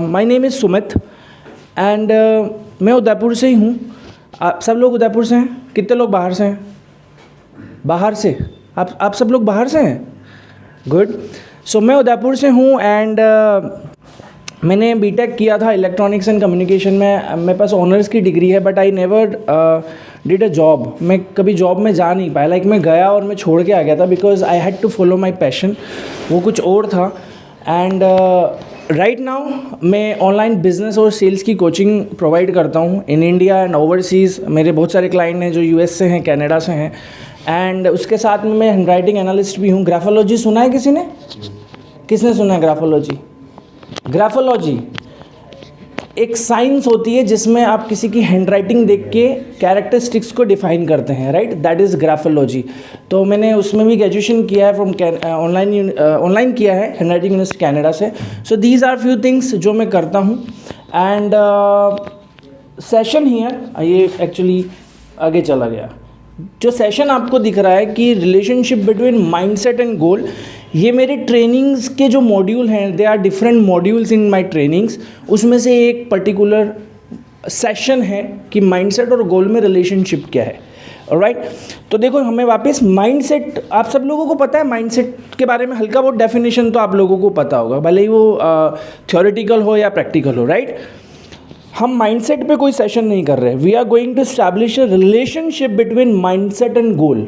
My name is Sumit and मैं उदयपुर से ही हूँ। आप सब लोग उदयपुर से हैं? कितने लोग बाहर से हैं? बाहर से आप सब लोग बाहर से हैं? गुड। सो मैं उदयपुर से हूँ एंड मैंने बीटेक किया था इलेक्ट्रॉनिक्स एंड कम्युनिकेशन में। मेरे पास ऑनर्स की डिग्री है but I never did a job. मैं कभी जॉब में जा नहीं पाया। लाइक मैं गया और मैं छोड़ के आ गया था because I had to follow my passion. वो कुछ और था। एंड राइट नाउ मैं ऑनलाइन बिजनेस और सेल्स की कोचिंग प्रोवाइड करता हूँ इन इंडिया एंड ओवरसीज़। मेरे बहुत सारे क्लाइंट हैं जो यूएस से हैं, कनाडा से हैं एंड उसके साथ में मैं हैंड राइटिंग एनालिस्ट भी हूँ। ग्राफोलॉजी सुना है किसी ने? किसने सुना है ग्राफोलॉजी? ग्राफोलॉजी एक साइंस होती है जिसमें आप किसी की हैंड राइटिंग देख के कैरेक्टरिस्टिक्स को डिफाइन करते हैं, राइट? That is graphology. तो मैंने उसमें भी ग्रेजुएशन किया है फ्रॉम ऑनलाइन किया है हैंड राइटिंग यूनिवर्सिटी कनाडा से। So these are few things जो मैं करता हूँ एंड सेशन हियर ये एक्चुअली आगे चला गया। जो सेशन आपको दिख रहा है कि relationship between mindset and goal, ये मेरे ट्रेनिंग्स के जो मॉड्यूल हैं, they are different modules in my trainings. उसमें से एक पर्टिकुलर सेशन है कि माइंडसेट और गोल में रिलेशनशिप क्या है। ऑलराइट, तो देखो हमें वापस माइंडसेट, आप सब लोगों को पता है माइंडसेट के बारे में हल्का बहुत डेफिनेशन तो आप लोगों को पता होगा, भले ही वो थ्योरेटिकल हो या प्रैक्टिकल हो, राइट? हम माइंडसेट पे कोई सेशन नहीं कर रहे। We are going to establish a relationship between mindset and goal.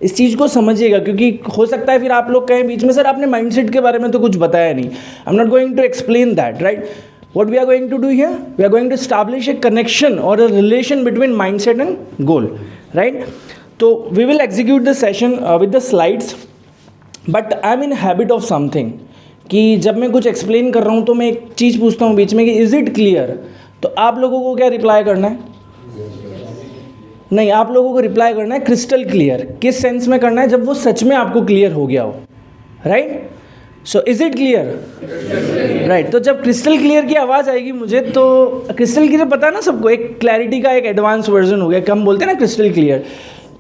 इस चीज़ को समझिएगा क्योंकि हो सकता है फिर आप लोग कहें बीच में, सर आपने माइंडसेट के बारे में तो कुछ बताया नहीं। I am not going to explain that, right? What we are going to do here, we are going to establish a connection और a relation between mindset and goal, right? तो we will execute the session with the slides but I am in habit of something कि जब मैं कुछ explain कर रहा हूँ तो मैं एक चीज़ पूछता हूँ बीच में कि इज़ इट क्लियर? तो आप लोगों को क्या रिप्लाई करना है? नहीं, आप लोगों को रिप्लाई करना है क्रिस्टल क्लियर। किस सेंस में करना है? जब वो सच में आपको क्लियर हो गया हो, right? So is it clear? Right. तो जब क्रिस्टल क्लियर की आवाज़ आएगी मुझे, तो क्रिस्टल क्लियर पता है ना सबको, एक क्लैरिटी का एक एडवांस वर्जन हो गया, हम बोलते हैं ना क्रिस्टल क्लियर।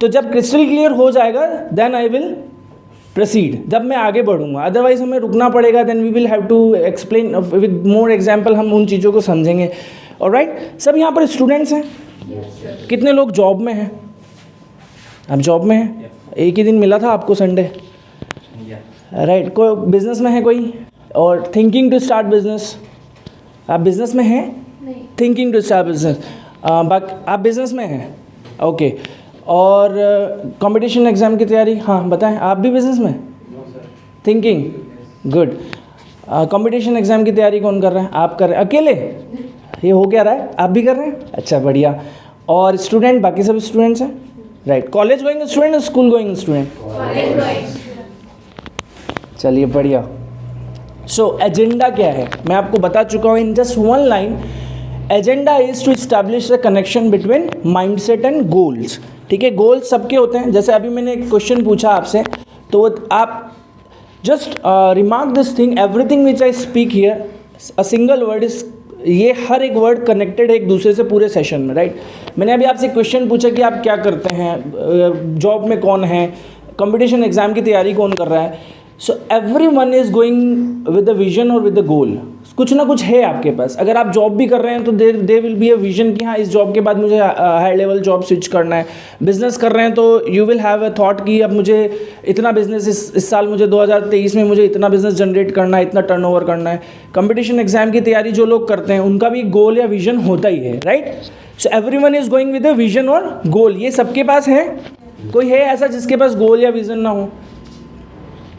तो जब क्रिस्टल क्लियर हो जाएगा देन आई विल प्रोसीड, जब मैं आगे बढ़ूंगा। अदरवाइज हमें रुकना पड़ेगा, then we will have to explain with more example, हम उन चीज़ों को समझेंगे। ऑलराइट, सब यहाँ पर स्टूडेंट्स हैं? कितने लोग जॉब में हैं? आप जॉब में हैं? एक ही दिन मिला था आपको, संडे, राइट? कोई बिजनेस में है कोई? और थिंकिंग टू स्टार्ट बिजनेस? आप बिजनेस में हैं? थिंकिंग टू स्टार्ट बिजनेस, आप बिजनेस में हैं, ओके। और कंपटीशन एग्ज़ाम की तैयारी? हाँ बताएं, आप भी बिजनेस में? Thinking, good. कंपटीशन एग्ज़ाम की तैयारी कौन कर रहा है? आप कर रहे हैं अकेले? ये हो क्या रहा है? आप भी कर रहे हैं? अच्छा, बढ़िया। और स्टूडेंट, बाकी सब स्टूडेंट्स हैं, राइट? कॉलेज गोइंग स्टूडेंट और स्कूल गोइंग स्टूडेंट? चलिए, बढ़िया। सो एजेंडा क्या है मैं आपको बता चुका हूँ in just one line. Agenda is to establish the connection between mindset and goals. ठीक है, गोल्स सबके होते हैं। जैसे अभी मैंने एक क्वेश्चन पूछा आपसे, तो आप just remark this thing, everything which I speak here, a single word is, ये हर एक वर्ड कनेक्टेड है एक दूसरे से पूरे सेशन में, राइट? मैंने अभी आपसे क्वेश्चन पूछा कि आप क्या करते हैं, जॉब में कौन है, कंपटीशन एग्जाम की तैयारी कौन कर रहा है। So everyone is going with the vision और विद द गोल। कुछ ना कुछ है आपके पास। अगर आप जॉब भी कर रहे हैं तो they will be a vision कि हाँ, इस जॉब के बाद मुझे हाई लेवल जॉब स्विच करना है। बिजनेस कर रहे हैं तो you will have a thought कि अब मुझे इतना बिजनेस इस साल, मुझे 2023 में मुझे इतना बिजनेस जनरेट करना है, इतना टर्नओवर करना है। कंपटीशन एग्जाम की तैयारी जो लोग करते हैं उनका भी गोल या विजन होता ही है, right? So everyone is going with a vision और गोल। ये सबके पास है? कोई है ऐसा जिसके पास गोल या विजन ना हो?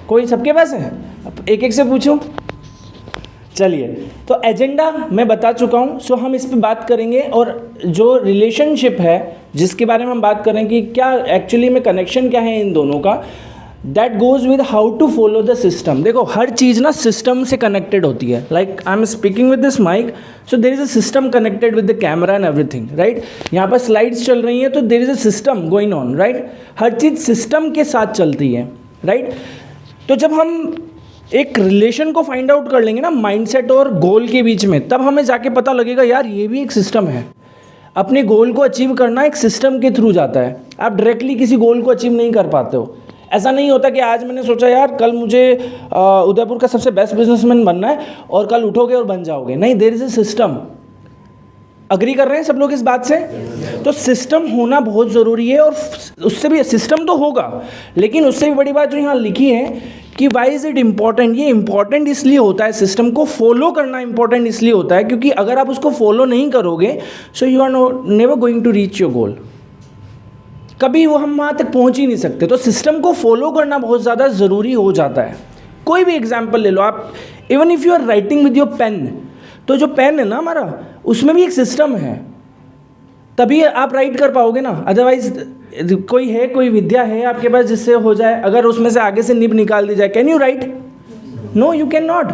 कोई? सबके पास है? एक एक से पूछूं? चलिए, तो एजेंडा मैं बता चुका हूँ। सो हम इस पे बात करेंगे और जो रिलेशनशिप है जिसके बारे में हम बात करें कि क्या एक्चुअली में कनेक्शन क्या है इन दोनों का, that goes with how to follow the system. देखो, हर चीज़ ना सिस्टम से कनेक्टेड होती है। Like I am speaking with this mic, so there is a system connected with the camera and everything, right? यहाँ पर स्लाइड्स चल रही हैं तो there is a system going on, right? हर चीज़ सिस्टम के साथ चलती है, राइट? तो जब हम एक रिलेशन को फाइंड आउट कर लेंगे ना माइंडसेट और गोल के बीच में, तब हमें जाके पता लगेगा यार ये भी एक सिस्टम है। अपने गोल को अचीव करना एक सिस्टम के थ्रू जाता है। आप डायरेक्टली किसी गोल को अचीव नहीं कर पाते हो। ऐसा नहीं होता कि आज मैंने सोचा यार कल मुझे उदयपुर का सबसे बेस्ट बिजनेसमैन बनना है और कल उठोगे और बन जाओगे। नहीं, there is a system. Agree कर रहे हैं सब लोग इस बात से? तो सिस्टम होना बहुत ज़रूरी है, और उससे भी सिस्टम तो होगा, लेकिन उससे भी बड़ी बात जो यहाँ लिखी है कि वाई इज़ इट इम्पॉर्टेंट। ये इम्पॉर्टेंट इसलिए होता है, सिस्टम को फॉलो करना इम्पॉर्टेंट इसलिए होता है क्योंकि अगर आप उसको फॉलो नहीं करोगे so you are never going to reach your goal. कभी वो हम वहाँ तक पहुँच ही नहीं सकते। तो सिस्टम को फॉलो करना बहुत ज़्यादा ज़रूरी हो जाता है। कोई भी एग्जाम्पल ले लो आप, even if you are writing with your pen, तो जो पेन है ना हमारा, उसमें भी एक सिस्टम है, तभी आप राइट कर पाओगे ना। अदरवाइज कोई विद्या है आपके पास जिससे हो जाए, अगर उसमें से आगे से निब निकाल दी जाए, can you write? No, you can not.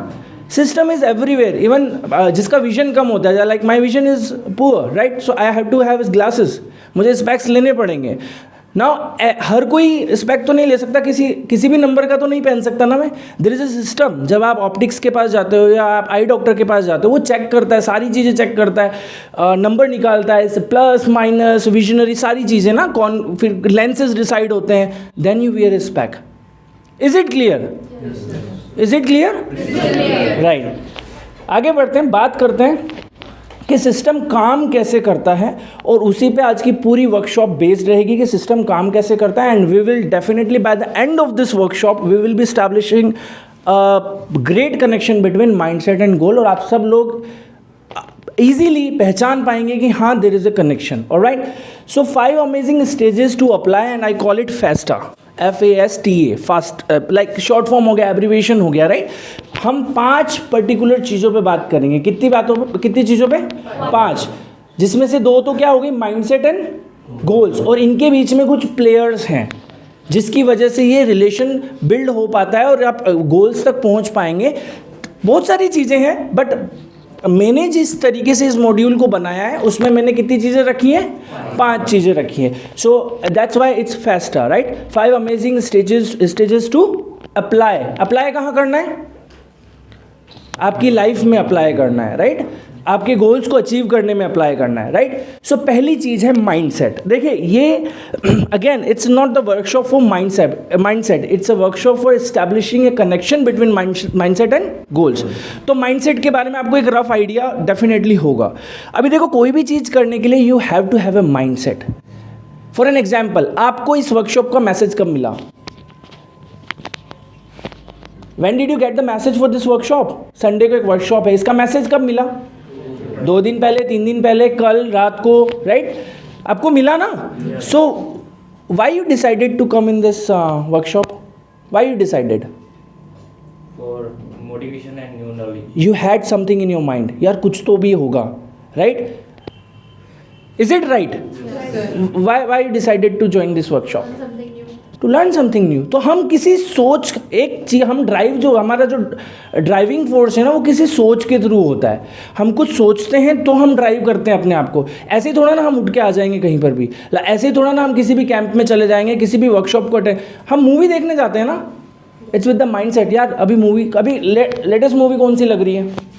System is everywhere. Even जिसका विजन कम होता है, like my vision is poor, right, so I have to have glasses, मुझे स्पेक्स लेने पड़ेंगे। नाउ हर कोई स्पेक्ट तो नहीं ले सकता, किसी भी नंबर का तो नहीं पहन सकता ना मैं। There is a system. जब आप ऑप्टिक्स के पास जाते हो या आप आई डॉक्टर के पास जाते हो, वो चेक करता है, सारी चीज़ें चेक करता है, नंबर निकालता है, प्लस माइनस विजनरी सारी चीज़ें ना, फिर लेंसेज डिसाइड होते हैं, then you wear a spec. Is it clear? Is it clear? Right. आगे बढ़ते हैं, बात करते हैं कि सिस्टम काम कैसे करता है, और उसी पे आज की पूरी वर्कशॉप बेस्ड रहेगी कि सिस्टम काम कैसे करता है। And we will definitely by the end of this workshop we will be establishing great connection between mindset and goal, और आप सब लोग इजीली पहचान पाएंगे कि हाँ there is a connection. Alright, so 5 amazing stages to apply and I call it FASTA, FASTA, fast, like short form हो गया, एब्रीविएशन हो गया, राइट। हम 5 पर्टिकुलर चीज़ों पे बात करेंगे। कितनी चीज़ों पे? 5, जिसमें से 2 तो क्या होगी, माइंडसेट एंड गोल्स, और इनके बीच में कुछ प्लेयर्स हैं जिसकी वजह से ये रिलेशन बिल्ड हो पाता है और आप गोल्स तक पहुंच पाएंगे। बहुत सारी चीज़ें हैं, बट मैंने जिस तरीके से इस मॉड्यूल को बनाया है उसमें मैंने कितनी चीज़ें रखी हैं? 5 चीज़ें रखी हैं। So that's why it's FASTA, right. 5 amazing stages to apply. Apply कहाँ करना है? आपकी लाइफ में अप्लाई करना है, राइट। आपके गोल्स को अचीव करने में अप्लाई करना है, राइट। सो पहली चीज़ है माइंडसेट। देखिए ये again it's not the workshop for mindset, it's a workshop for establishing A connection between mindset and goals. तो माइंडसेट के बारे में आपको एक रफ आइडिया डेफिनेटली होगा। अभी देखो, कोई भी चीज़ करने के लिए you have to have a mindset. For an example, आपको इस वर्कशॉप का मैसेज कब मिला? When did you get the message for this workshop? Sunday को एक वर्कशॉप है, इसका मैसेज कब मिला? 2 दिन पहले, 3 दिन पहले, कल रात को, राइट? आपको मिला ना? सो why you decided to come in this workshop? Why you decided? For motivation and new knowledge. You had something in your mind. यार कुछ तो भी होगा, right? Is it right? Yes. Why you decided to join this workshop? Something new. To learn something new. तो हम किसी सोच, एक चीज़ हम हमारा जो ड्राइविंग फोर्स है ना, वो किसी सोच के थ्रू होता है। हम कुछ सोचते हैं तो हम ड्राइव करते हैं अपने आप को। ऐसे ही थोड़ा ना हम उठ के आ जाएंगे कहीं पर भी, ऐसे ही थोड़ा ना हम किसी भी कैंप में चले जाएंगे, किसी भी वर्कशॉप को अटेंड, हम मूवी देखने जाते हैं ना, it's with the mind set. यार अभी लेटेस्ट मूवी कौन सी लग रही है?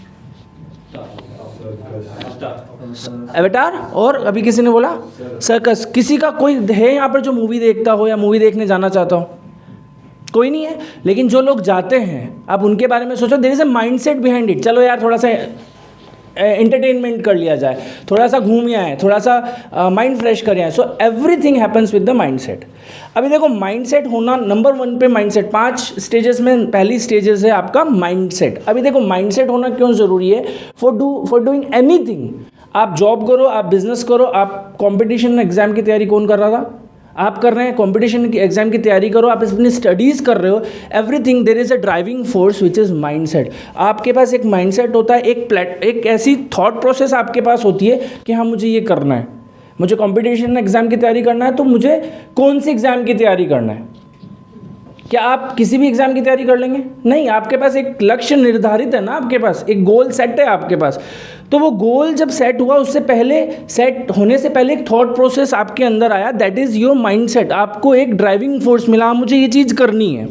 एवेटार। और अभी किसी ने बोला सर्कस। किसी का कोई है यहाँ पर जो मूवी देखता हो या मूवी देखने जाना चाहता हो? कोई नहीं है। लेकिन जो लोग जाते हैं, आप उनके बारे में सोचो, there is a mindset behind it. चलो यार थोड़ा सा एंटरटेनमेंट कर लिया जाए, थोड़ा सा घूम आए, थोड़ा सा माइंड फ्रेश कर आए। So everything happens with the mindset. अभी देखो, माइंडसेट होना नंबर 1 पे माइंडसेट। 5 स्टेजेस में पहली स्टेजेस है आपका माइंडसेट। अभी देखो, माइंडसेट होना क्यों ज़रूरी है? For doing anything. आप जॉब करो, आप बिजनेस करो, आप कंपटीशन एग्जाम की तैयारी कौन कर रहा था? आप कर रहे हैं। कंपटीशन की एग्जाम की तैयारी करो, आप अपनी स्टडीज़ कर रहे हो, everything there is a driving force which is mindset. आपके पास एक माइंडसेट होता है, एक ऐसी थॉट प्रोसेस आपके पास होती है कि हाँ मुझे ये करना है, मुझे कंपटीशन एग्जाम की तैयारी करना है, तो मुझे कौन सी एग्जाम की तैयारी करना है। क्या आप किसी भी एग्जाम की तैयारी कर लेंगे? नहीं, आपके पास एक लक्ष्य निर्धारित है ना, आपके पास एक गोल सेट है आपके पास। तो वो गोल जब सेट हुआ, उससे पहले, सेट होने से पहले एक थॉट प्रोसेस आपके अंदर आया, दैट इज़ योर माइंडसेट। आपको एक ड्राइविंग फोर्स मिला, मुझे ये चीज़ करनी है।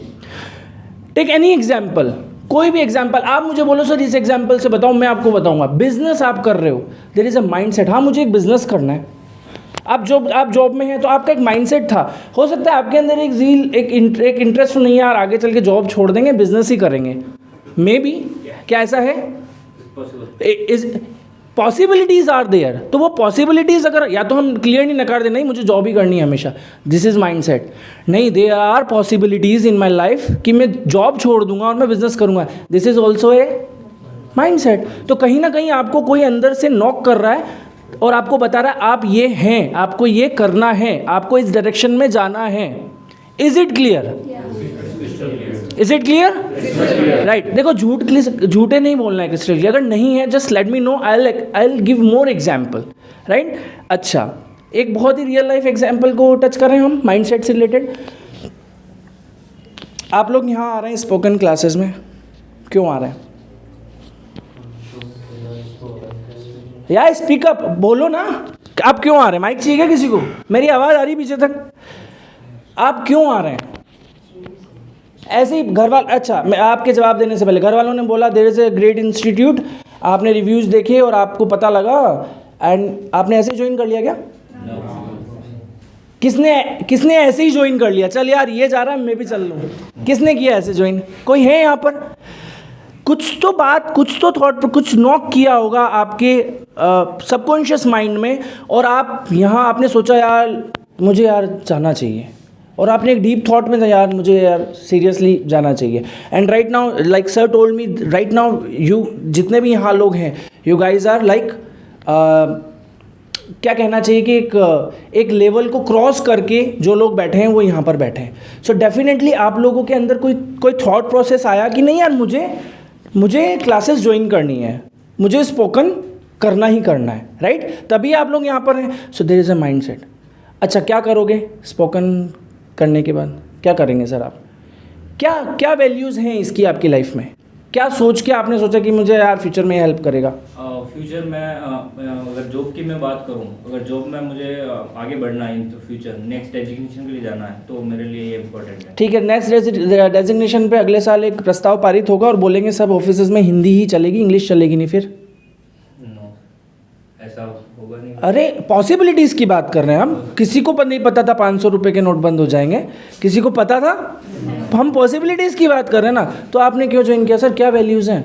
टेक एनी एग्जाम्पल, कोई भी एग्जाम्पल। आप मुझे बोलो सर इस एग्जाम्पल से बताओ, मैं आपको बताऊंगा। बिजनेस आप कर रहे हो, देयर इज़ अ माइंडसेट। हाँ मुझे एक बिजनेस करना है, आप जॉब में हैं तो आपका एक माइंडसेट था, हो सकता है आपके अंदर एक ज़ील, एक इंटरेस्ट नहीं है यार, आगे चल के जॉब छोड़ देंगे, बिजनेस ही करेंगे, मे बी। क्या ऐसा है? Possibilities are there. तो वो पॉसिबिलिटीज़ अगर या तो हम क्लियर नहीं नकार दें, नहीं मुझे जॉब ही करनी है हमेशा, दिस इज़ माइंडसेट। नहीं, there are possibilities in my life कि मैं जॉब छोड़ दूंगा और मैं बिजनेस करूंगा, this is also a mindset. तो कहीं ना कहीं आपको कोई अंदर से नॉक कर रहा है और आपको बता रहा है आप ये हैं, आपको ये करना है, आपको इस डायरेक्शन में जाना है। Is it clear? Is it clear? Right. देखो झूठे नहीं बोलना है क्रिस्टल क्लियर। अगर नहीं है just let me know, I will give more example, right. अच्छा, एक बहुत ही रियल लाइफ एग्जाम्पल को टच करें हम माइंडसेट से रिलेटेड। आप लोग यहाँ आ रहे हैं स्पोकन क्लासेस में, क्यों आ रहे हैं? या स्पीकअप बोलो ना, आप क्यों आ रहे हैं? माइक चाहिए क्या किसी को? मेरी आवाज़ आ रही पीछे तक? आप क्यों आ रहे हैं? ऐसे ही घर वाले, अच्छा मैं आपके जवाब देने से पहले, घर वालों ने बोला there is a great institute, आपने रिव्यूज़ देखे और आपको पता लगा एंड आपने ऐसे ज्वाइन कर लिया क्या? किसने ऐसे ही ज्वाइन कर लिया? चल यार ये जा रहा है मैं भी चल लूँ। किसने किया ऐसे ज्वाइन? कोई है यहाँ पर? कुछ तो बात, कुछ तो थॉट, कुछ नॉक किया होगा आपके सबकॉन्शियस माइंड में, और आप यहाँ आपने सोचा यार मुझे यार जाना चाहिए, और आपने एक डीप थॉट में था यार मुझे यार सीरियसली जाना चाहिए। And right now like sir told me, right now you जितने भी यहाँ लोग हैं, यू गाइज आर लाइक क्या कहना चाहिए कि एक लेवल को क्रॉस करके जो लोग बैठे हैं वो यहाँ पर बैठे हैं। सो डेफिनेटली आप लोगों के अंदर कोई थॉट प्रोसेस आया कि नहीं यार मुझे क्लासेस ज्वाइन करनी है, मुझे स्पोकन करना ही करना है, राइट। तभी आप लोग यहाँ पर हैं। So there is a mindset. अच्छा, क्या करोगे स्पोकन करने के बाद? क्या करेंगे सर आप? क्या वैल्यूज़ हैं इसकी आपकी लाइफ में? क्या सोच के आपने सोचा कि मुझे यार फ्यूचर में हेल्प करेगा? फ्यूचर में अगर जॉब की मैं बात करूं, अगर जॉब में मुझे आगे बढ़ना है इन फ्यूचर, नेक्स्ट डेजिग्नेशन के लिए जाना है, तो मेरे लिए ये इम्पोर्टेंट है। ठीक है, नेक्स्ट डेजिग्नेशन पे अगले साल एक प्रस्ताव पारित होगा और बोलेंगे सब ऑफिस में हिंदी ही चलेगी, इंग्लिश चलेगी नहीं, फिर नो, ऐसा होगा नहीं। अरे पॉसिबिलिटीज़ की बात कर रहे हैं हम। किसी को नहीं पता था 500 रुपये के नोट बंद हो जाएंगे? किसी को पता था? हम पॉसिबिलिटीज़ की बात कर रहे हैं ना। तो आपने क्यों ज्वाइन किया? सर क्या वैल्यूज़ हैं?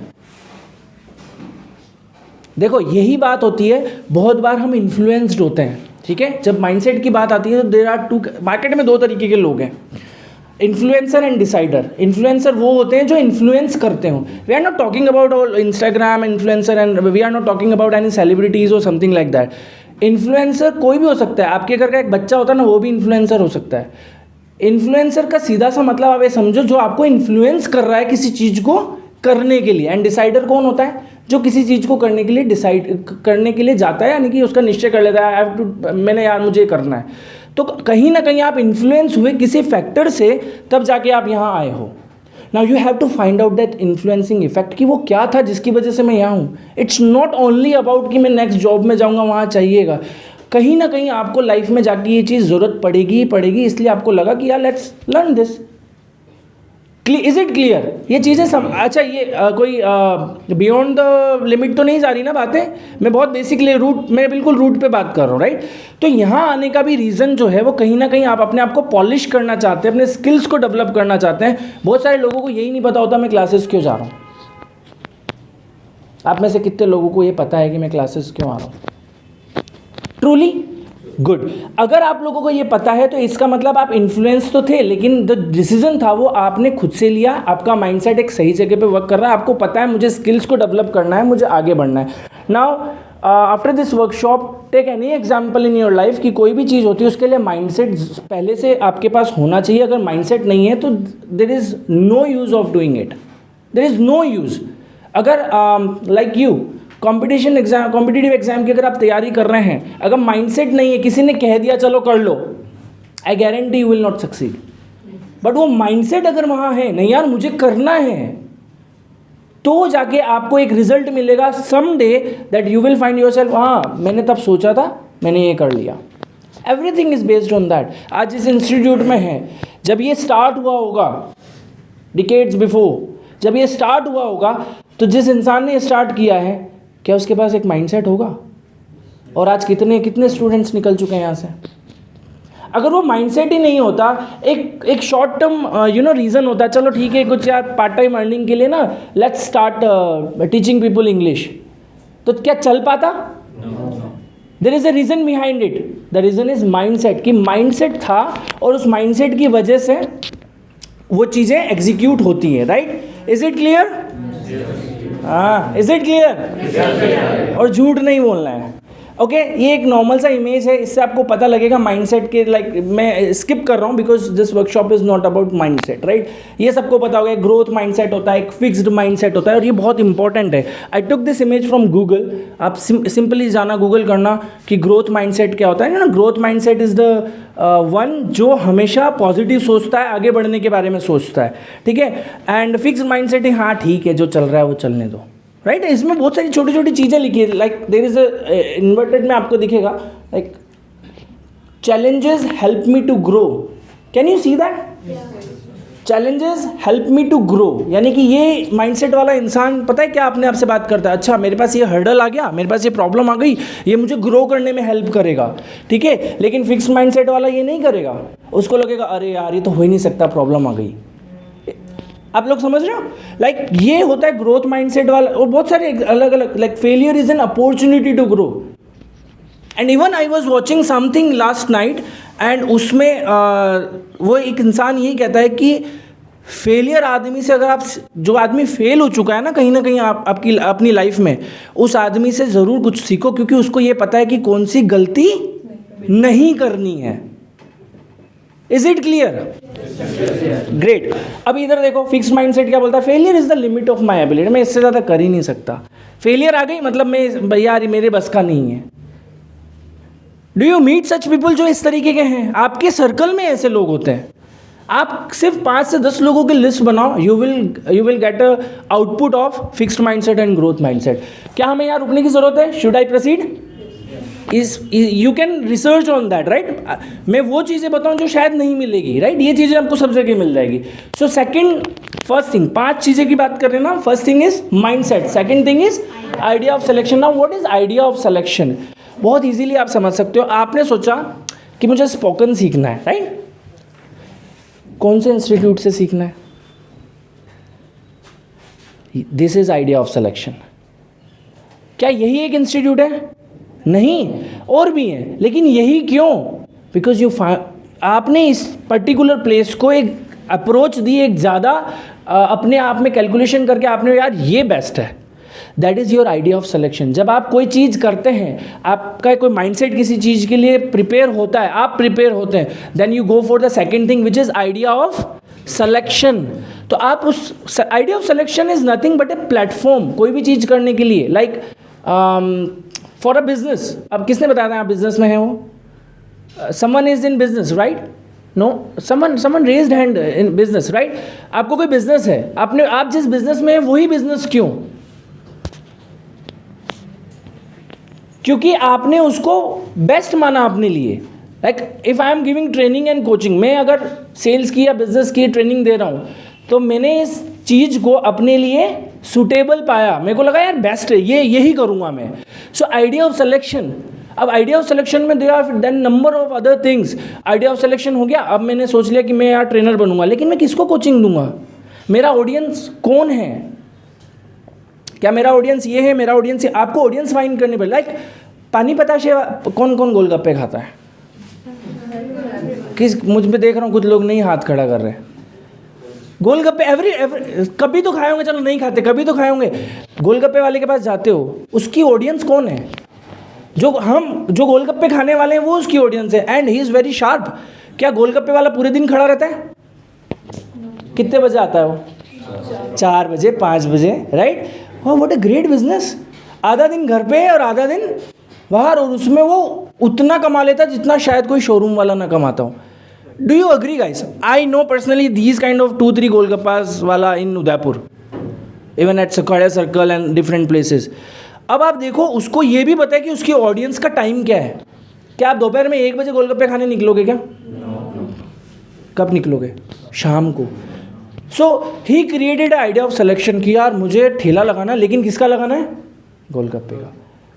देखो यही बात होती है, बहुत बार हम इन्फ्लुएंस्ड होते हैं, ठीक है। जब माइंडसेट की बात आती है तो देयर आर टू, मार्केट में दो तरीके के लोग हैं, इन्फ्लुएंसर एंड डिसाइडर। इन्फ्लुएंसर वो होते हैं जो इन्फ्लुएंस करते हो। We are not talking about all Instagram influencer and we are not talking about any celebrities और समथिंग लाइक दैट। इन्फ्लुएंसर कोई भी हो सकता है, आपके घर का एक बच्चा होता है ना, वो भी इन्फ्लुएंसर हो सकता है। इन्फ्लुएंसर का सीधा सा मतलब आप ये समझो जो आपको इन्फ्लुएंस कर रहा है किसी चीज़ को करने के लिए। एंड डिसाइडर कौन होता है? जो किसी चीज़ को करने के लिए डिसाइड करने के लिए जाता है, यानी कि उसका निश्चय कर लेता है, आई हैव टू, मैंने यार मुझे करना है। तो कहीं ना कहीं आप इन्फ्लुएंस हुए किसी फैक्टर से, तब जाके आप यहाँ आए हो। Now you have to find out that influencing effect कि वो क्या था जिसकी वजह से मैं यहाँ हूँ। इट्स नॉट ओनली अबाउट कि मैं नेक्स्ट जॉब में जाऊँगा वहाँ चाहिएगा, कहीं ना कहीं आपको लाइफ में जाके ये चीज़ ज़रूरत पड़ेगी ही पड़ेगी, इसलिए आपको लगा कि यार let's learn this. Is it clear? ये चीज़ें अच्छा ये कोई बियॉन्ड द लिमिट तो नहीं जा रही ना बातें? मैं बहुत बेसिकली मैं बिल्कुल रूट पे बात कर रहा हूँ, राइट। तो यहाँ आने का भी रीज़न जो है वो कहीं ना कहीं आप अपने आप को पॉलिश करना चाहते हैं, अपने स्किल्स को डेवलप करना चाहते हैं। बहुत सारे लोगों को यही नहीं पता होता मैं क्लासेस क्यों जा रहा हूँ। आप में से कितने लोगों को ये पता है कि मैं क्लासेस क्यों आ रहा हूँ? Truly good. अगर आप लोगों को ये पता है तो इसका मतलब आप इन्फ्लुएंस तो थे, लेकिन जो डिसीजन था वो आपने खुद से लिया। आपका माइंडसेट एक सही जगह पे वर्क कर रहा है, आपको पता है मुझे स्किल्स को डेवलप करना है, मुझे आगे बढ़ना है। Now after this workshop take any example in your life कि कोई भी चीज़ होती है उसके लिए माइंडसेट पहले से आपके पास होना चाहिए। अगर माइंडसेट नहीं है तो there is no use of doing it, there is no use. अगर लाइक यू कॉम्पिटिटिव एग्जाम की अगर आप तैयारी कर रहे हैं, अगर माइंडसेट नहीं है, किसी ने कह दिया चलो कर लो, I guarantee you will not succeed. But वो माइंडसेट अगर वहाँ है, नहीं यार मुझे करना है, तो जाके आपको एक रिजल्ट मिलेगा some day that you will find yourself, हाँ मैंने तब सोचा था, मैंने ये कर लिया। Everything is based on that. आज इस इंस्टीट्यूट में है, जब ये स्टार्ट हुआ होगा डिकेड्स बिफोर, जब ये स्टार्ट हुआ होगा तो जिस इंसान ने ये स्टार्ट किया है क्या उसके पास एक माइंडसेट होगा? और आज कितने कितने स्टूडेंट्स निकल चुके हैं यहाँ से। अगर वो माइंडसेट ही नहीं होता, एक शॉर्ट टर्म रीज़न होता, चलो ठीक है कुछ यार पार्ट टाइम अर्निंग के लिए ना let's start teaching people English, तो क्या चल पाता? There is a reason behind it, the reason is mindset, कि माइंडसेट था और उस माइंडसेट की वजह से वो चीज़ें एग्जीक्यूट होती हैं, राइट? Is it clear? हाँ, इज़ इट क्लियर? और झूठ नहीं बोलना है, ओके ये एक नॉर्मल सा इमेज है, इससे आपको पता लगेगा माइंडसेट के, लाइक मैं स्किप कर रहा हूँ because this workshop is not about mindset, right? ये सबको पता होगा, एक ग्रोथ माइंडसेट होता है, एक फिक्स्ड माइंडसेट होता है, और ये बहुत इंपॉर्टेंट है। I took this image from Google, आप सिंपली जाना गूगल करना कि ग्रोथ माइंडसेट क्या होता है ना। Growth mindset is the one जो हमेशा पॉजिटिव सोचता है, आगे बढ़ने के बारे में सोचता है, ठीक है। एंड फिक्स्ड माइंडसेट है, हाँ ठीक है जो चल रहा है वो चलने दो, राइट? इसमें बहुत सारी छोटी छोटी चीज़ें लिखी है, like there is a inverted में आपको दिखेगा like challenges help me to grow, can you see that? Challenges help me to grow, यानी कि ये माइंडसेट वाला इंसान पता है क्या अपने आप से बात करता है, अच्छा मेरे पास ये हर्डल आ गया, मेरे पास ये प्रॉब्लम आ गई, ये मुझे ग्रो करने में हेल्प करेगा, ठीक है। लेकिन फिक्स माइंडसेट वाला ये नहीं करेगा, उसको लगेगा अरे यार ये तो हो ही नहीं सकता, प्रॉब्लम आ गई। आप लोग समझ रहे हो? लाइक ये होता है ग्रोथ माइंडसेट वाला, और बहुत सारे अलग अलग, like failure is an opportunity to grow. And even I was watching something last night, and उसमें वो एक इंसान यही कहता है कि फेलियर आदमी से, अगर आप, जो आदमी फेल हो चुका है ना कहीं आपकी अपनी लाइफ में, उस आदमी से ज़रूर कुछ सीखो, क्योंकि उसको ये पता है कि कौन सी गलती नहीं करनी है। Is it clear? ग्रेट। अब इधर देखो, फिक्स माइंडसेट क्या बोलता है? Failure is the limit of my ability, मैं इससे ज़्यादा कर ही नहीं सकता। फेलियर आ गई मतलब मैं भैया यार मेरे बस का नहीं है। Do you meet such people जो इस तरीके के हैं? आपके सर्कल में ऐसे लोग होते हैं। आप सिर्फ 5 से 10 लोगों की लिस्ट बनाओ, you will get a output of fixed mindset and growth mindset. क्या हमें यहाँ रुकने की जरूरत है? Should I proceed? You can research on that, right? मैं वो चीज़ें बताऊँ जो शायद नहीं मिलेगी, राइट? ये चीज़ें आपको सब जगह मिल जाएगी। सो फर्स्ट थिंग, 5 चीज़ें की बात कर रहे हैं ना। First thing is mindset, second thing is idea of selection. Now what is idea of selection? बहुत इजीली आप समझ सकते हो। आपने सोचा कि मुझे स्पोकन सीखना है, राइट? कौन से इंस्टीट्यूट से सीखना है? This is idea of selection. क्या यही एक इंस्टीट्यूट है? नहीं, और भी हैं, लेकिन यही क्यों? बिकॉज आपने इस पर्टिकुलर प्लेस को एक अप्रोच दी, एक ज़्यादा अपने आप में कैलकुलेशन करके आपने यार ये बेस्ट है। That is your idea of selection. जब आप कोई चीज़ करते हैं, आपका कोई माइंडसेट किसी चीज़ के लिए प्रिपेयर होता है, आप प्रिपेयर होते हैं, then you go for the second thing which is idea of selection. तो आप उस idea of selection is nothing but a platform, कोई भी चीज़ करने के लिए। लाइक फॉर अ बिजनेस, अब किसने बताया था आप बिजनेस में है वो? Someone is in business, right? No, someone raised hand in business, right? आपको कोई बिजनेस है, आप जिस बिजनेस में है वही बिजनेस क्यों? क्योंकि आपने उसको बेस्ट माना अपने लिए। Like if I am giving training and coaching, मैं अगर सेल्स की या बिजनेस की ट्रेनिंग दे रहा हूँ, तो मैंने इस चीज़ को अपने लिए सूटेबल पाया, मेरे को लगा यार बेस्ट है, यही करूँगा मैं। So idea of selection. अब आइडिया ऑफ सिलेक्शन में there are then number of other things. Idea of selection हो गया, अब मैंने सोच लिया कि मैं यार ट्रेनर बनूंगा, लेकिन मैं किसको कोचिंग दूंगा? मेरा ऑडियंस कौन है? क्या मेरा ऑडियंस ये है, मेरा ऑडियंस? आपको ऑडियंस फाइंड करनी पड़े। लाइक पानी पताशे कौन कौन गोलगप्पे खाता है? मुझ पे देख रहा हूँ कुछ लोग नहीं हाथ खड़ा कर रहे। गोलगप्पे एवरी कभी तो खाए होंगे, चलो नहीं खाते, कभी तो खाए होंगे। गोलगप्पे वाले के पास जाते हो, उसकी ऑडियंस कौन है? जो गोलगप्पे खाने वाले हैं वो उसकी ऑडियंस है, and he is very sharp. क्या गोलगप्पे वाला पूरे दिन खड़ा रहता है? कितने बजे आता है वो? 4 बजे, 5 बजे, राइट? हाँ, व्हाट अ ग्रेट बिजनेस। आधा दिन घर पे और आधा दिन बाहर, और उसमें वो उतना कमा लेता जितना शायद कोई शोरूम वाला ना कमाता हो। Do you agree guys? I know personally these kind of 2-3 golgappas वाला in Udaipur, even at Sakadia circle and different places. अब आप देखो, उसको ये भी पता है कि उसकी ऑडियंस का टाइम क्या है। क्या आप दोपहर में 1 बजे गोलगप्पे खाने निकलोगे क्या? कब निकलोगे? शाम को। So he created idea of selection कि यार मुझे ठेला लगाना है, लेकिन किसका लगाना है? गोलगप्पे का।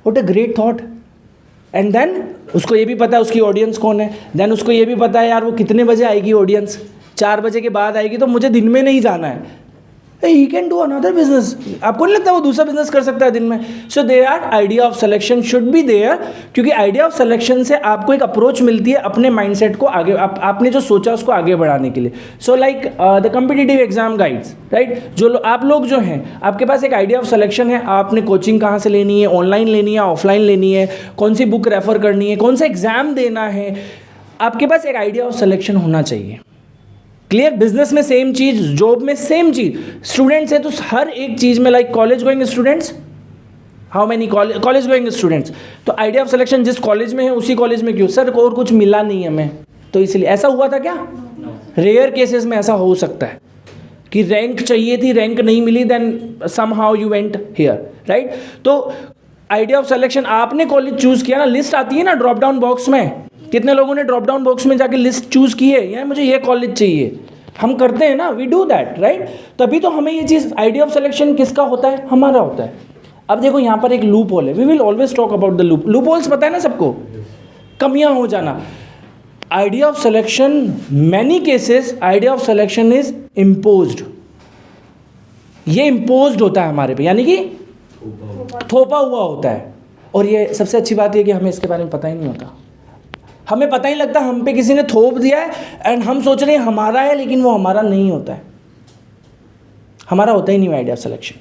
What a great thought. And then उसको ये भी पता है उसकी ऑडियंस कौन है, देन उसको ये भी पता है यार वो कितने बजे आएगी ऑडियंस, 4 बजे के बाद आएगी, तो मुझे दिन में नहीं जाना है, he can do another business. आपको नहीं लगता वो दूसरा बिजनेस कर सकता है दिन में? So there idea of selection should be there, क्योंकि आइडिया ऑफ सिलेक्शन से आपको एक अप्रोच मिलती है अपने माइंडसेट को आगे, आपने जो सोचा उसको आगे बढ़ाने के लिए। So like the competitive exam guides, right, जो आप लोग जो हैं, आपके पास एक आइडिया ऑफ सिलेक्शन है, आपने कोचिंग कहाँ से लेनी है, ऑनलाइन लेनी है, ऑफलाइन लेनी है, कौन सी बुक रेफर करनी है, कौन सा एग्जाम देना है, आपके पास एक आइडिया ऑफ सिलेक्शन होना चाहिए। क्लियर? बिजनेस में सेम चीज, जॉब में सेम चीज, स्टूडेंट्स है तो हर एक चीज में, like college going students, how many college going students, तो आइडिया ऑफ सिलेक्शन जिस कॉलेज में है उसी कॉलेज में क्यों? सर और कुछ मिला नहीं हमें, तो इसलिए ऐसा हुआ था क्या? रेयर केसेस में ऐसा हो सकता है कि रैंक चाहिए थी, रैंक नहीं मिली, then somehow you went here, right. तो आइडिया ऑफ सिलेक्शन, आपने कॉलेज चूज किया ना, लिस्ट आती है ना ड्रॉप डाउन बॉक्स में, कितने लोगों ने ड्रॉप डाउन बॉक्स में जाके लिस्ट चूज की है, यार मुझे ये कॉलेज चाहिए, हम करते हैं ना, वी डू दैट, राइट। तभी तो हमें ये चीज़, आइडिया ऑफ सिलेक्शन किसका होता है? हमारा होता है। अब देखो यहाँ पर एक लूप होल है, we will always talk about the loopholes, पता है ना सबको, कमियाँ हो जाना। Idea of selection, many cases idea of selection is imposed, ये इम्पोज्ड होता है हमारे पे, यानी कि थोपा हुआ होता है। और ये सबसे अच्छी बात ये कि हमें इसके बारे में पता ही नहीं होता, हमें पता ही लगता हम पे किसी ने थोप दिया है एंड हम सोच रहे हैं हमारा है, लेकिन वो हमारा नहीं होता है, हमारा होता ही नहीं idea of selection.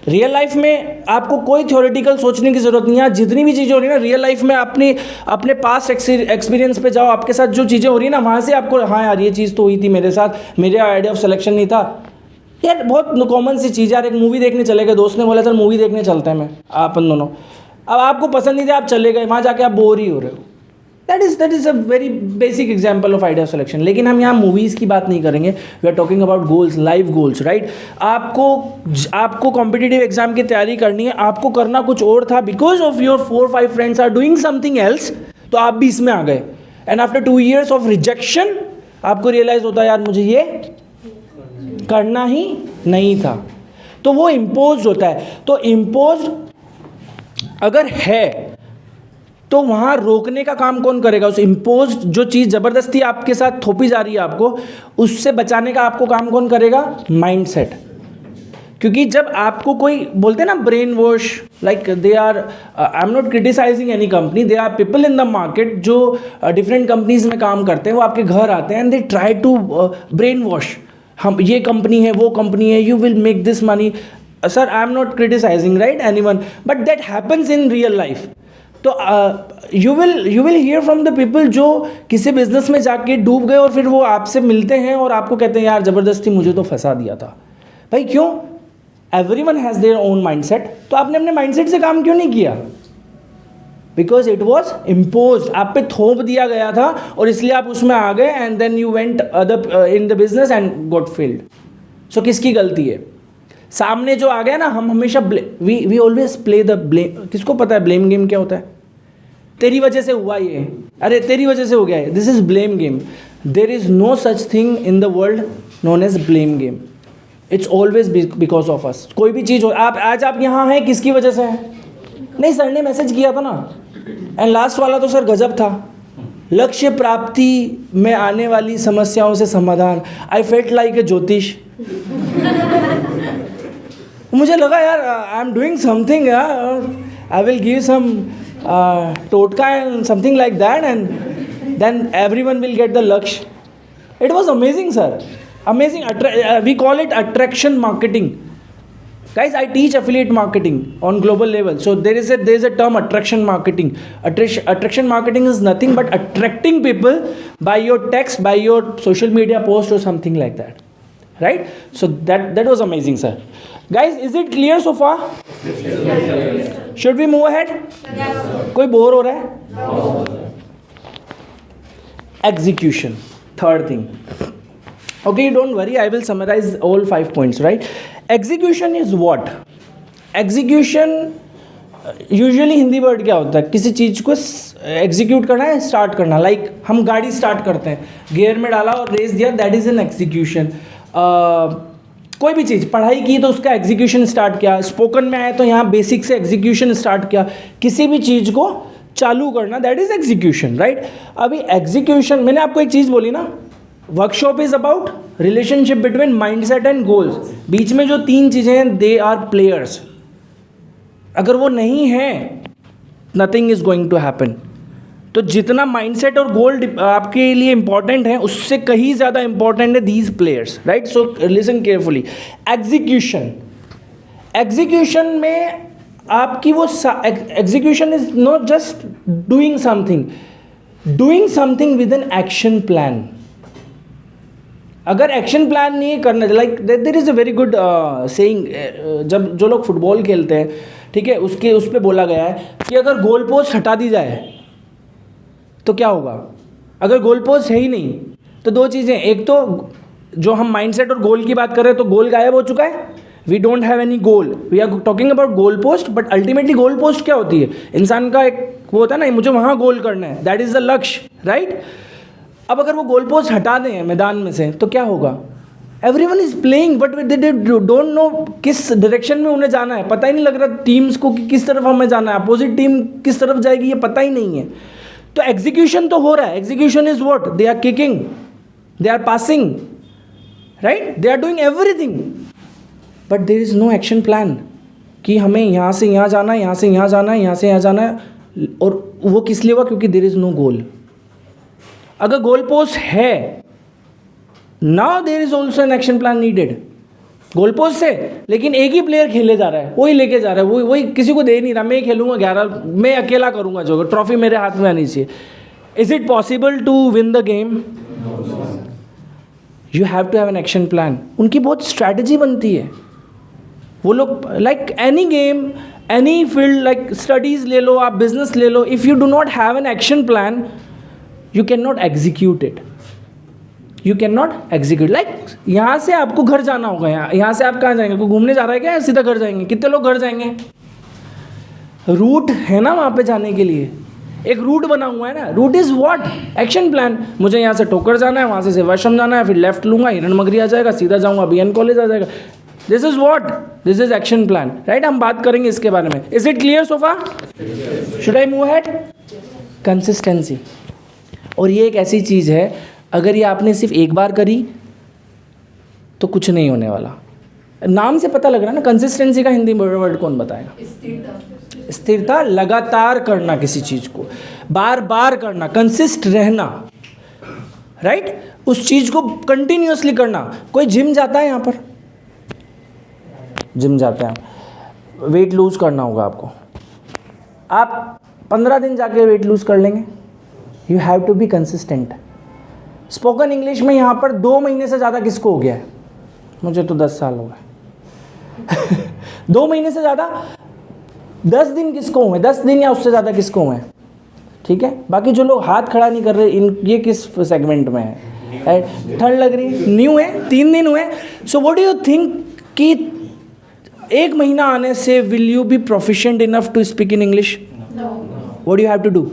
Real life में आपको कोई थ्योरेटिकल सोचने की जरूरत नहीं है, जितनी भी चीज़ें हो रही है ना रियल लाइफ में, अपने पास्ट एक्सपीरियंस पे जाओ, आपके साथ जो चीज़ें हो रही है ना वहाँ से आपको, हाँ यार ये चीज़ तो हुई थी मेरे साथ, मेरे आइडिया ऑफ सिलेक्शन नहीं था। यार बहुत कॉमन सी चीज़, यार एक मूवी देखने चले गए, दोस्त ने बोला चल मूवी देखने चलते हैं, मैं अपन दोनों, अब आपको पसंद नहीं था, आप चले गए, वहाँ जाके आप बोर ही हो रहे हो, that is a very basic example of idea of selection. लेकिन हम यहाँ मूवीज़ की बात नहीं करेंगे, we are talking about goals, life goals, right. आपको कॉम्पिटिटिव एग्जाम की तैयारी करनी है, आपको करना कुछ और था, because of your 4-5 friends are doing something else, तो आप भी इसमें आ गए, and after 2 years of rejection आपको रियलाइज होता है यार मुझे ये करना ही नहीं था, तो वो इम्पोज होता है। तो इम्पोज अगर है तो वहाँ रोकने का काम कौन करेगा? उस इम्पोज जो चीज़ ज़बरदस्ती आपके साथ थोपी जा रही है आपको, उससे बचाने का आपको काम कौन करेगा? माइंडसेट। क्योंकि जब आपको कोई बोलते हैं ना brain wash, like they are, I am not criticising any company, they are people in the market जो डिफरेंट कंपनीज में काम करते हैं, वो आपके घर आते हैं and they try to brain wash, हम ये कंपनी है वो कंपनी है, you will make this money. Sir I am not criticising right anyone, but that happens in real life. तो you will hear from the people जो किसी business में जाके डूब गए और फिर वो आपसे मिलते हैं और आपको कहते हैं यार ज़बरदस्ती मुझे तो फंसा दिया था। भाई क्यों? Everyone has their own mindset, तो आपने अपने माइंडसेट से काम क्यों नहीं किया? बिकॉज इट वॉज इम्पोज, आप पे थोप दिया गया था और इसलिए आप उसमें आ गए and then you went other in the business and got failed. So किसकी गलती है? सामने जो आ गया ना, हम हमेशा we always play the blame. किसको पता है ब्लेम गेम क्या होता है? तेरी वजह से हुआ ये, अरे तेरी वजह से हो गया है, this is blame game. There is no such thing in the world known as blame game, it's always because of us. कोई भी चीज़ हो, आप आज आप यहाँ हैं किसकी वजह से हैं? नहीं, सर ने मैसेज किया था ना। एंड लास्ट वाला तो सर गजब था, लक्ष्य प्राप्ति में आने वाली समस्याओं से समाधान। आई फेल्ट लाइक ए ज्योतिष। मुझे लगा यार I am doing something, I will give some टोटका and something like that and then everyone will get the लक्ष्य। It was amazing sir, amazing. We call it attraction marketing. Guys, I teach affiliate marketing on global level. So there is a term attraction marketing. Attraction marketing is nothing but attracting people by your text, by your social media post or something like that. Right? So that was amazing, sir. Guys, is it clear so far? Yes. Should we move ahead? Yes. कोई bore हो रहा है? No. Execution. Third thing. Okay, don't worry, I will summarize all 5 points, right? Execution is what? Execution usually Hindi word क्या होता है? किसी चीज़ को execute करना है, स्टार्ट करना। लाइक हम गाड़ी स्टार्ट करते हैं, गियर में डाला और रेस दिया, दैट इज़ एन एग्जीक्यूशन। कोई भी चीज़, पढ़ाई की तो उसका एग्जीक्यूशन स्टार्ट किया, स्पोकन में आया तो यहाँ बेसिक से एग्जीक्यूशन स्टार्ट किया, किसी भी चीज़ को चालू करना, दैट इज़ एग्जीक्यूशन, राइट। अभी एग्जीक्यूशन, मैंने आपको एक चीज़ बोली ना, workshop is about relationship between mindset and goals. बीच में जो 3 चीज़ें हैं, दे आर प्लेयर्स। अगर वो नहीं है, nothing is going to happen. तो जितना माइंडसेट और गोल आपके लिए इंपॉर्टेंट है, उससे कहीं ज़्यादा इंपॉर्टेंट है these players, right. So listen carefully. Execution, execution में आपकी वो execution is not just doing something with an action plan. अगर एक्शन प्लान नहीं करना, like there is a very good saying, जब जो लोग फुटबॉल खेलते हैं, ठीक है, उसके उस पर बोला गया है कि अगर गोल पोस्ट हटा दी जाए तो क्या होगा। अगर गोल पोस्ट है ही नहीं तो 2 चीज़ें, एक तो जो हम माइंडसेट और गोल की बात कर रहे हैं तो गोल गायब हो चुका है, we don't have any goal, we are talking about goal post, but ultimately goal post क्या होती है, इंसान का एक वो होता है ना, मुझे वहाँ गोल करना है, दैट इज़ द लक्ष्य, राइट। अब अगर वो गोल पोस्ट हटा दें मैदान में से तो क्या होगा, everyone is playing but they don't know किस डायरेक्शन में उन्हें जाना है, पता ही नहीं लग रहा टीम्स को कि किस तरफ हमें जाना है, अपोजिट टीम किस तरफ जाएगी ये पता ही नहीं है। तो एग्जीक्यूशन तो हो रहा है, execution is what, they are kicking, they are passing, right, they are doing everything, but there is no action plan कि हमें यहाँ से यहाँ जाना है, यहाँ से यहाँ जाना है, यहाँ से यहाँ जाना है। और वो किस लिए हुआ, क्योंकि देयर इज नो गोल। अगर गोल पोस्ट है, now there is also an action plan needed. Goal post से लेकिन एक ही प्लेयर खेले जा रहा है, वही लेके जा रहा है, वही किसी को दे नहीं रहा, मैं खेलूंगा 11, मैं अकेला करूंगा, जो ट्रॉफी मेरे हाथ में आनी चाहिए। Is it possible to win the game? You have to have an action plan. उनकी बहुत स्ट्रैटेजी बनती है वो लोग, like any game, any field, like studies ले लो, आप बिजनेस ले लो, if you do not have an action plan you can not execute it, you can not execute. Like यहाँ से आपको घर जाना होगा, यहाँ से आप कहाँ जाएंगे, कोई घूमने जा रहा है क्या, सीधा घर जाएंगे? कितने लोग घर जाएंगे? रूट है ना वहाँ पे जाने के लिए, एक रूट बना हुआ है ना, route is what, action plan. मुझे यहाँ से टोकर जाना है, वहाँ से सेवाश्रम जाना है, फिर लेफ्ट लूँगा, हिरणमगरी आ जाएगा, सीधा जाऊँगा BN कॉलेज आ जाएगा। This is what, this is action plan, right. हम बात करेंगे इसके बारे में। Is it clear so far? Should I move ahead? Consistency, और ये एक ऐसी चीज़ है, अगर ये आपने सिर्फ एक बार करी तो कुछ नहीं होने वाला। नाम से पता लग रहा है ना, कंसिस्टेंसी का हिंदी वर्ड कौन बताएगा? स्थिरता, लगातार करना, किसी चीज़ को बार बार करना, कंसिस्ट रहना, राइट, उस चीज़ को कंटिन्यूअसली करना। कोई जिम जाता है, यहाँ पर जिम जाते हैं, वेट लूज़ करना होगा आपको, आप 15 दिन जाके वेट लूज़ कर लेंगे? You have to be consistent. Spoken English में यहाँ पर 2 महीने से ज़्यादा किसको हो गया है? मुझे तो 10 साल हो गए 2 महीने से ज़्यादा, 10 दिन किसको हुए? 10 दिन या उससे ज़्यादा किसको हुए? ठीक है, बाकी जो लोग हाथ खड़ा नहीं कर रहे, इन ये किस सेगमेंट में है? ठंड लग रही, न्यू है, 3 दिन हुए। So what do you think कि 1 महीना आने से will you be proficient enough to speak in English? What you have to do?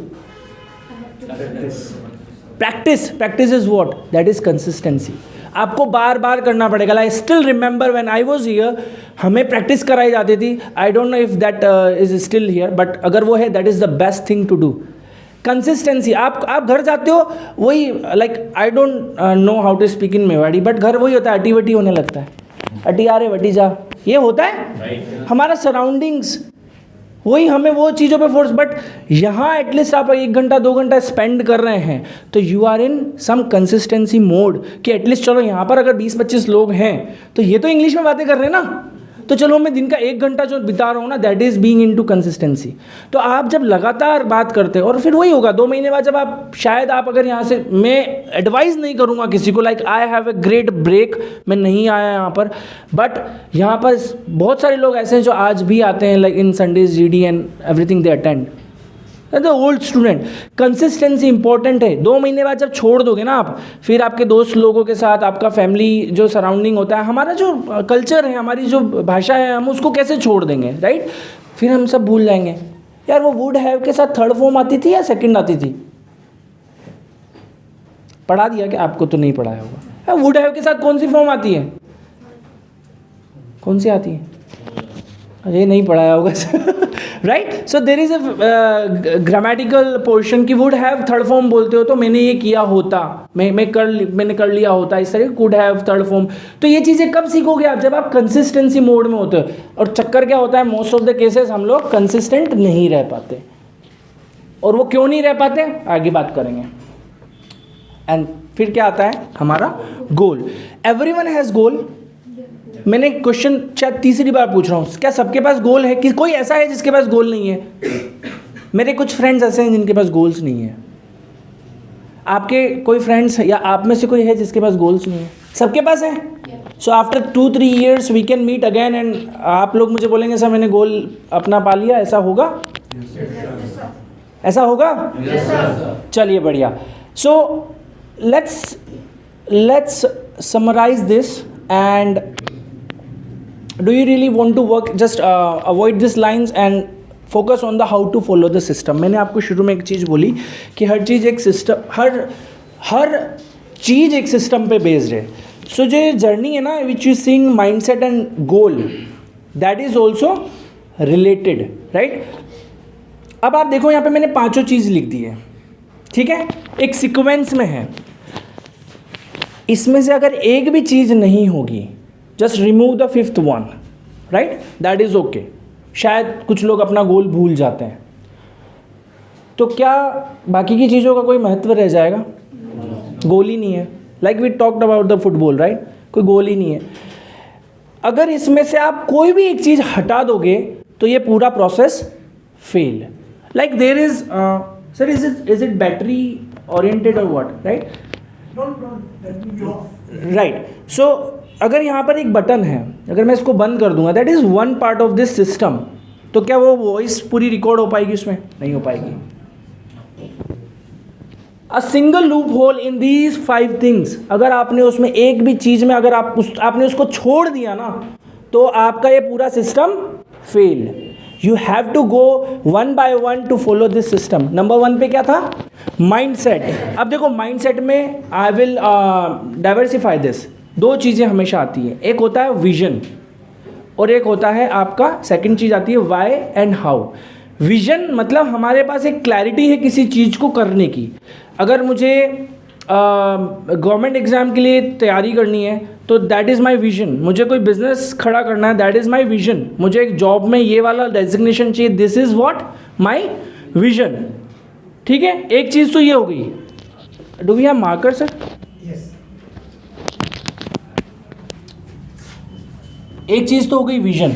Practice is what, that is consistency. आपको बार बार करना पड़ेगा। I still remember when I was here, हमें प्रैक्टिस कराई जाती थी। I don't know if that is still here, but अगर वो है, that is the best thing to do. Consistency. आप घर जाते हो, वही, like I don't know how to speak in Mewari, but घर वही होता है, अटी वटी होने लगता है, अटी आ रे वटी जा, ये होता है हमारा सराउंडिंग्स, वही हमें वो चीज़ों पे फोर्स। बट यहाँ एटलीस्ट आप 1 घंटा 2 घंटा स्पेंड कर रहे हैं तो you are in some consistency mode, कि एटलीस्ट चलो यहाँ पर अगर 20-25 लोग हैं तो ये तो इंग्लिश में बातें कर रहे हैं ना, तो चलो मैं दिन का 1 घंटा जो बिता रहा हूँ ना, that is being into consistency. तो आप जब लगातार बात करते हैं, और फिर वही होगा 2 महीने बाद जब आप, शायद आप अगर यहाँ से, मैं एडवाइस नहीं करूँगा किसी को, like I have a great break, मैं नहीं आया यहाँ पर, बट यहाँ पर बहुत सारे लोग ऐसे हैं जो आज भी आते हैं, like in Sundays GD and everything they attend, the old student. Consistency important है। 2 महीने बाद जब छोड़ दोगे ना आप, फिर आपके दोस्त लोगों के साथ, आपका फैमिली जो सराउंडिंग होता है, हमारा जो कल्चर है, हमारी जो भाषा है, हम उसको कैसे छोड़ देंगे, राइट? फिर हम सब भूल जाएंगे। यार वो वुड हैव के साथ 3rd फॉर्म आती थी या 2nd आती थी? पढ़ा दिया कि आपको तो नहीं पढ़ाया होगा। वुड हैव के साथ कौन सी फॉर्म आती है? कौन सी आती है? अरे नहीं पढ़ाया होगा right. So there is a grammatical portion की वुड हैव थर्ड फॉर्म बोलते हो तो मैंने ये किया होता, मैंने कर लिया होता, इस तरह कुड हैव थर्ड फॉर्म. तो ये चीज़ें कब सीखोगे आप? जब आप कंसिस्टेंसी मोड में होते हो. और चक्कर क्या होता है, मोस्ट ऑफ द केसेस हम लोग कंसिस्टेंट नहीं रह पाते. और वो क्यों नहीं रह पाते आगे बात करेंगे. एंड फिर क्या आता है हमारा गोल. एवरीवन हैज़ गोल. मैंने क्वेश्चन शायद तीसरी बार पूछ रहा हूँ, क्या सबके पास गोल है? कि कोई ऐसा है जिसके पास गोल नहीं है? मेरे कुछ फ्रेंड्स ऐसे हैं जिनके पास गोल्स नहीं है. आपके कोई फ्रेंड्स या आप में से कोई है जिसके पास गोल्स नहीं है? सबके पास है. So after 2-3 years we can meet again and आप लोग मुझे बोलेंगे सर मैंने गोल अपना पा लिया. ऐसा होगा? ऐसा होगा? चलिए बढ़िया. So let's summarise this. And do you really want to work, just avoid these lines and focus on the how to follow the system. मैंने आपको शुरू में एक चीज़ बोली कि हर चीज़ एक सिस्टम, हर चीज़ एक सिस्टम पे बेस्ड है. सो जो जर्नी है ना which you seeing mindset and goal, that is also related, right. अब आप देखो यहाँ पे मैंने 5 चीज़ लिख दी है, ठीक है, एक सीक्वेंस में है. इसमें से अगर एक भी चीज़ नहीं होगी, just remove the 5th one, right, that is okay. शायद कुछ लोग अपना गोल भूल जाते हैं, तो क्या बाकी की चीज़ों का कोई महत्व रह जाएगा? गोल ही नहीं है. Like we talked about the football, right, कोई गोल ही नहीं है. अगर इसमें से आप कोई भी एक चीज़ हटा दोगे तो ये पूरा process fail. Like there is sir, is it battery oriented और व्हाट, राइट? राइट. सो अगर यहाँ पर एक बटन है, अगर मैं इसको बंद कर दूंगा, that is one part of this system, तो क्या वो वॉइस पूरी रिकॉर्ड हो पाएगी? उसमें नहीं हो पाएगी. A single loop hole in these 5 things, अगर आपने उसमें एक भी चीज़ में अगर आपने उसको छोड़ दिया ना, तो आपका ये पूरा system fail. You have to go one by one to follow this system. Number 1 पे क्या था? माइंडसेट. अब देखो माइंडसेट में आई विल डाइवर्सिफाई दिस. 2 चीज़ें हमेशा आती हैं, एक होता है विजन और एक होता है आपका सेकंड चीज़ आती है वाई एंड हाउ. विजन मतलब हमारे पास एक क्लैरिटी है किसी चीज़ को करने की. अगर मुझे गवर्नमेंट एग्ज़ाम के लिए तैयारी करनी है तो दैट इज़ माय विजन. मुझे कोई बिजनेस खड़ा करना है, दैट इज़ माय विजन. मुझे एक जॉब में ये वाला डेजिग्नेशन चाहिए, this is what my vision. ठीक है, एक चीज़ तो ये हो गई. Do we have marker sir? एक चीज़ तो हो गई विजन.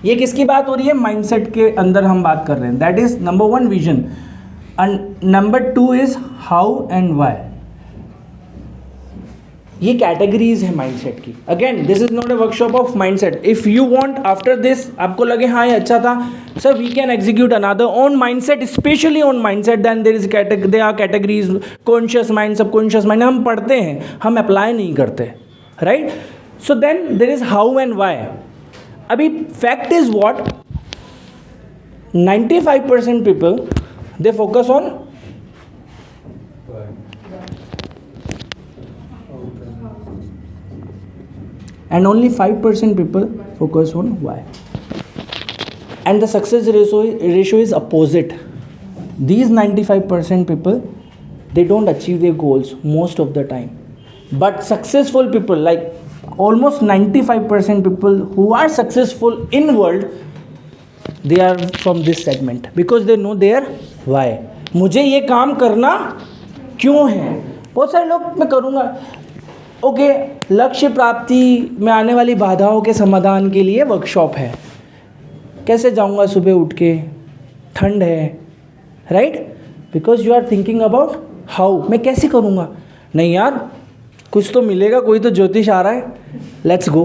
ये किसकी बात हो रही है? माइंडसेट के अंदर हम बात कर रहे हैं. That is number 1 vision and number 2 is how and why. ये कैटेगरीज है माइंडसेट की. Again this is not a workshop of mindset. If you want after this आपको लगे हाँ ये अच्छा था sir, we can execute another on mindset, specially on mindset. Then there are categories, conscious mind, subconscious mind. हम पढ़ते हैं, हम अप्लाई नहीं करते, right. So then there is how and why. अभी fact is what? 95% people they focus on and only 5% people focus on why. And the success ratio is opposite. These 95% people they don't achieve their goals most of the time. But successful people, like almost 95% people who are successful in world, they are from this segment because they know their why. मुझे ये काम करना क्यों है? बहुत सारे लोग मैं करूँगा, ओके, लक्ष्य प्राप्ति में आने वाली बाधाओं के समाधान के लिए वर्कशॉप है. कैसे जाऊँगा सुबह उठ के, ठंड है, right, because you are thinking about how. मैं कैसे करूँगा? नहीं यार, कुछ तो मिलेगा, कोई तो ज्योतिष आ रहा है, लेट्स गो.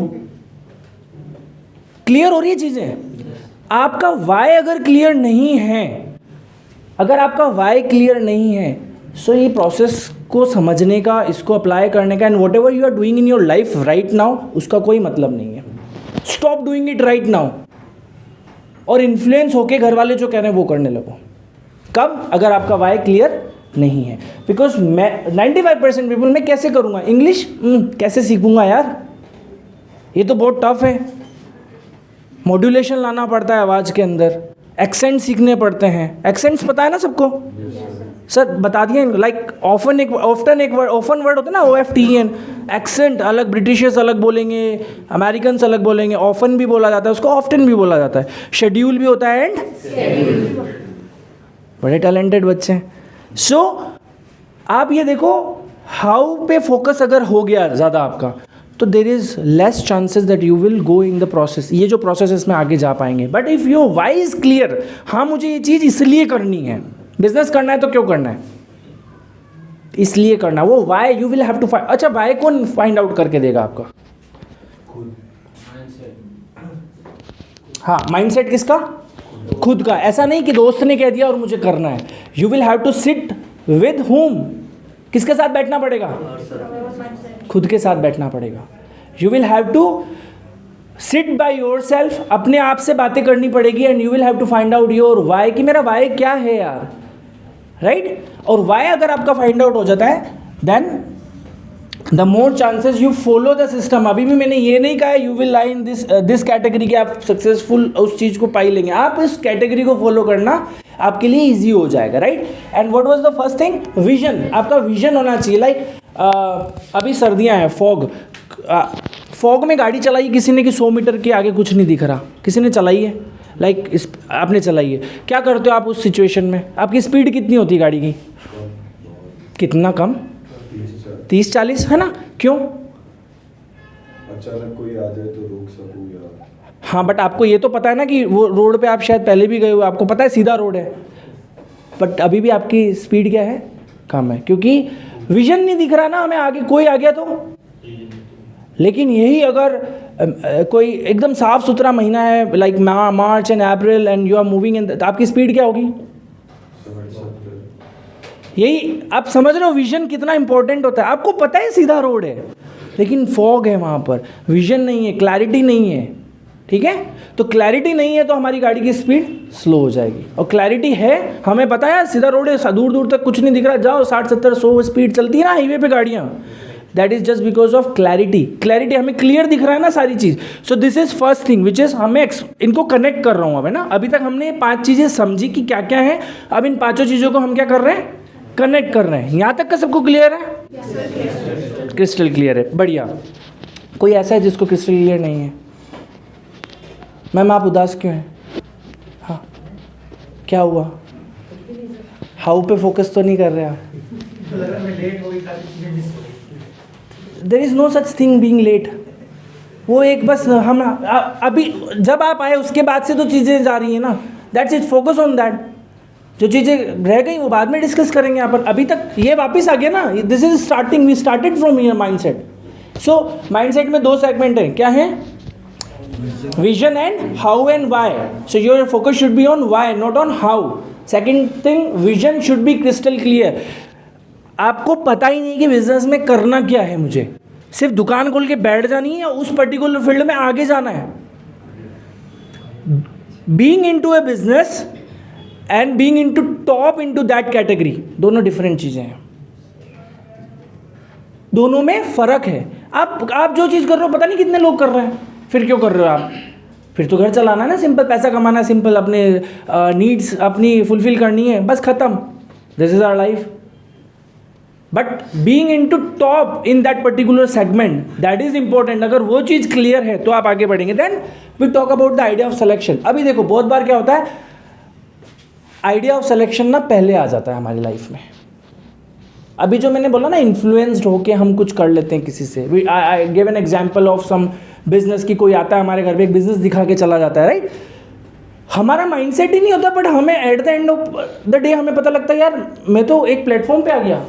क्लियर हो रही है चीज़ें? आपका वाई अगर क्लियर नहीं है, अगर आपका वाई क्लियर नहीं है, सो ये प्रोसेस को समझने का, इसको अप्लाई करने का, and whatever you are doing in your life right now, उसका कोई मतलब नहीं है. Stop doing it right now और इन्फ्लुएंस होके घर वाले जो कह रहे हैं वो करने लगो. कब? अगर आपका वाई क्लियर नहीं है. बिकॉज मैं 95% पीपल मैं कैसे करूँगा इंग्लिश, कैसे सीखूँगा यार, ये तो बहुत टफ है. मॉड्यूलेशन लाना पड़ता है आवाज़ के अंदर, एक्सेंट सीखने पड़ते हैं। एक्सेंट्स पता है ना सबको? सर बता दिए लाइक ऑफन वर्ड होता है ना, OFTEN। एक्सेंट अलग, ब्रिटिशर्स अलग बोलेंगे, अमेरिकन्स अलग बोलेंगे। ऑफन भी बोला जाता है उसको, ऑफ्टन भी बोला जाता है। शेड्यूल भी होता है एंड बड़े टैलेंटेड बच्चे हैं। सो आप ये देखो, हाउ पे फोकस अगर हो गया ज़्यादा आपका, तो there is less chances that you will go in the process, ये जो प्रोसेस है इसमें आगे जा पाएंगे। But if your why is clear, हाँ मुझे ये चीज़ इसलिए करनी है, बिजनेस करना है तो क्यों करना है, इसलिए करना है, वो why you will have to find. अच्छा, वाई कौन फाइंड आउट करके देगा आपका? हाँ, माइंडसेट किसका? खुद का। ऐसा नहीं कि दोस्त ने कह दिया और मुझे करना है। You will have to sit with whom, किसके साथ बैठना पड़ेगा? खुद के साथ बैठना पड़ेगा। You will have to sit by yourself, अपने आप से बातें करनी पड़ेगी। And you will have to find out your why, कि मेरा वाई क्या है यार, राइट? और वाई अगर आपका फाइंड आउट हो जाता है, then the more chances you follow the system. अभी भी मैंने ये नहीं कहा है you will lie in this category कि आप सक्सेसफुल उस चीज़ को पाई लेंगे। आप इस कैटेगरी को फॉलो करना आपके लिए ईजी हो जाएगा, right? And what was the first thing? Vision. आपका विजन होना चाहिए। लाइक अभी सर्दियाँ हैं, फॉग में गाड़ी चलाई किसी ने कि 100 मीटर के आगे कुछ नहीं दिख रहा, किसी ने चलाई है? लाइक आपने चलाई है, क्या करते हो आप उस सिचुएशन में? आपकी स्पीड कितनी होती है गाड़ी की? कितना कम? 30-40, है ना? क्यों? अचानक कोई आ जाए तो रोक सकूं या? हाँ, बट आपको ये तो पता है ना कि वो रोड पे आप शायद पहले भी गए हो, आपको पता है सीधा रोड है, बट अभी भी आपकी स्पीड क्या है? कम है, क्योंकि विजन नहीं दिख रहा ना हमें आगे। कोई आ गया तो, लेकिन यही अगर कोई एकदम साफ सुथरा महीना है, like March and April, and you are moving in, तो आपकी स्पीड क्या होगी? यही आप समझ रहे हो विजन कितना इंपॉर्टेंट होता है। आपको पता है सीधा रोड है, लेकिन फॉग है वहाँ पर, विजन नहीं है, क्लैरिटी नहीं है, ठीक है? तो क्लैरिटी नहीं है तो हमारी गाड़ी की स्पीड स्लो हो जाएगी। और क्लैरिटी है, हमें पता है सीधा रोड है, दूर दूर तक कुछ नहीं दिख रहा, जाओ 60-70-100 स्पीड चलती है ना हाईवे पे गाड़ियाँ। That is just because of clarity. Clarity, हमें क्लियर दिख रहा है ना सारी चीज़। So this is first thing which is, हमें इनको कनेक्ट कर रहा हूँ अब, है ना? अभी तक हमने 5 चीज़ें समझी कि क्या क्या है। अब इन 5 चीज़ों को हम क्या कर रहे हैं? कनेक्ट कर रहे हैं। यहाँ तक का सबको क्लियर है? क्रिस्टल क्लियर है, बढ़िया। कोई ऐसा है जिसको क्रिस्टल क्लियर नहीं है? मैम आप उदास क्यों हैं? हाँ, क्या हुआ? हाउ पे फोकस तो नहीं कर रहे आप? There is no such thing being late. वो एक बस हम अभी जब आप आए उसके बाद से तो चीज़ें जा रही हैं ना, that's it, focus on that. जो चीज़ें रह गई वो बाद में डिस्कस करेंगे अपन। अभी तक ये वापस आ गया ना, this is starting, we started from your mindset. So mindset में 2 सेगमेंट हैं, क्या है? Vision and how and why. So your focus should be on why, not on how. Second thing, vision should be crystal clear. आपको पता ही नहीं कि business में करना क्या है, मुझे सिर्फ दुकान खोल के बैठ जानी है या उस पर्टिकुलर फील्ड में आगे जाना है। Being into a business and being into top into that category, दोनों डिफरेंट चीज़ें हैं, दोनों में फ़र्क है। आप जो चीज़ कर रहे हो पता नहीं कितने लोग कर रहे हैं, फिर क्यों कर रहे हो आप? फिर तो घर चलाना है ना, सिंपल पैसा कमाना है, सिंपल अपने नीड्स अपनी फुलफिल करनी है, बस ख़त्म। This is our life. But being into top in that particular segment, that is important. अगर वो चीज़ क्लियर है तो आप आगे बढ़ेंगे। Then we talk about the idea of selection. अभी देखो बहुत बार क्या होता है, आइडिया ऑफ सिलेक्शन ना पहले आ जाता है हमारी लाइफ में। अभी जो मैंने बोला ना, इन्फ्लुएंस्ड होके हम कुछ कर लेते हैं किसी से। I give an example of some business की, कोई आता है हमारे घर पे एक बिजनेस दिखा के चला जाता है, राइट? हमारा माइंडसेट ही नहीं होता, बट हमें at the end of the day हमें पता लगता है यार मैं तो एक प्लेटफॉर्म पे आ गया।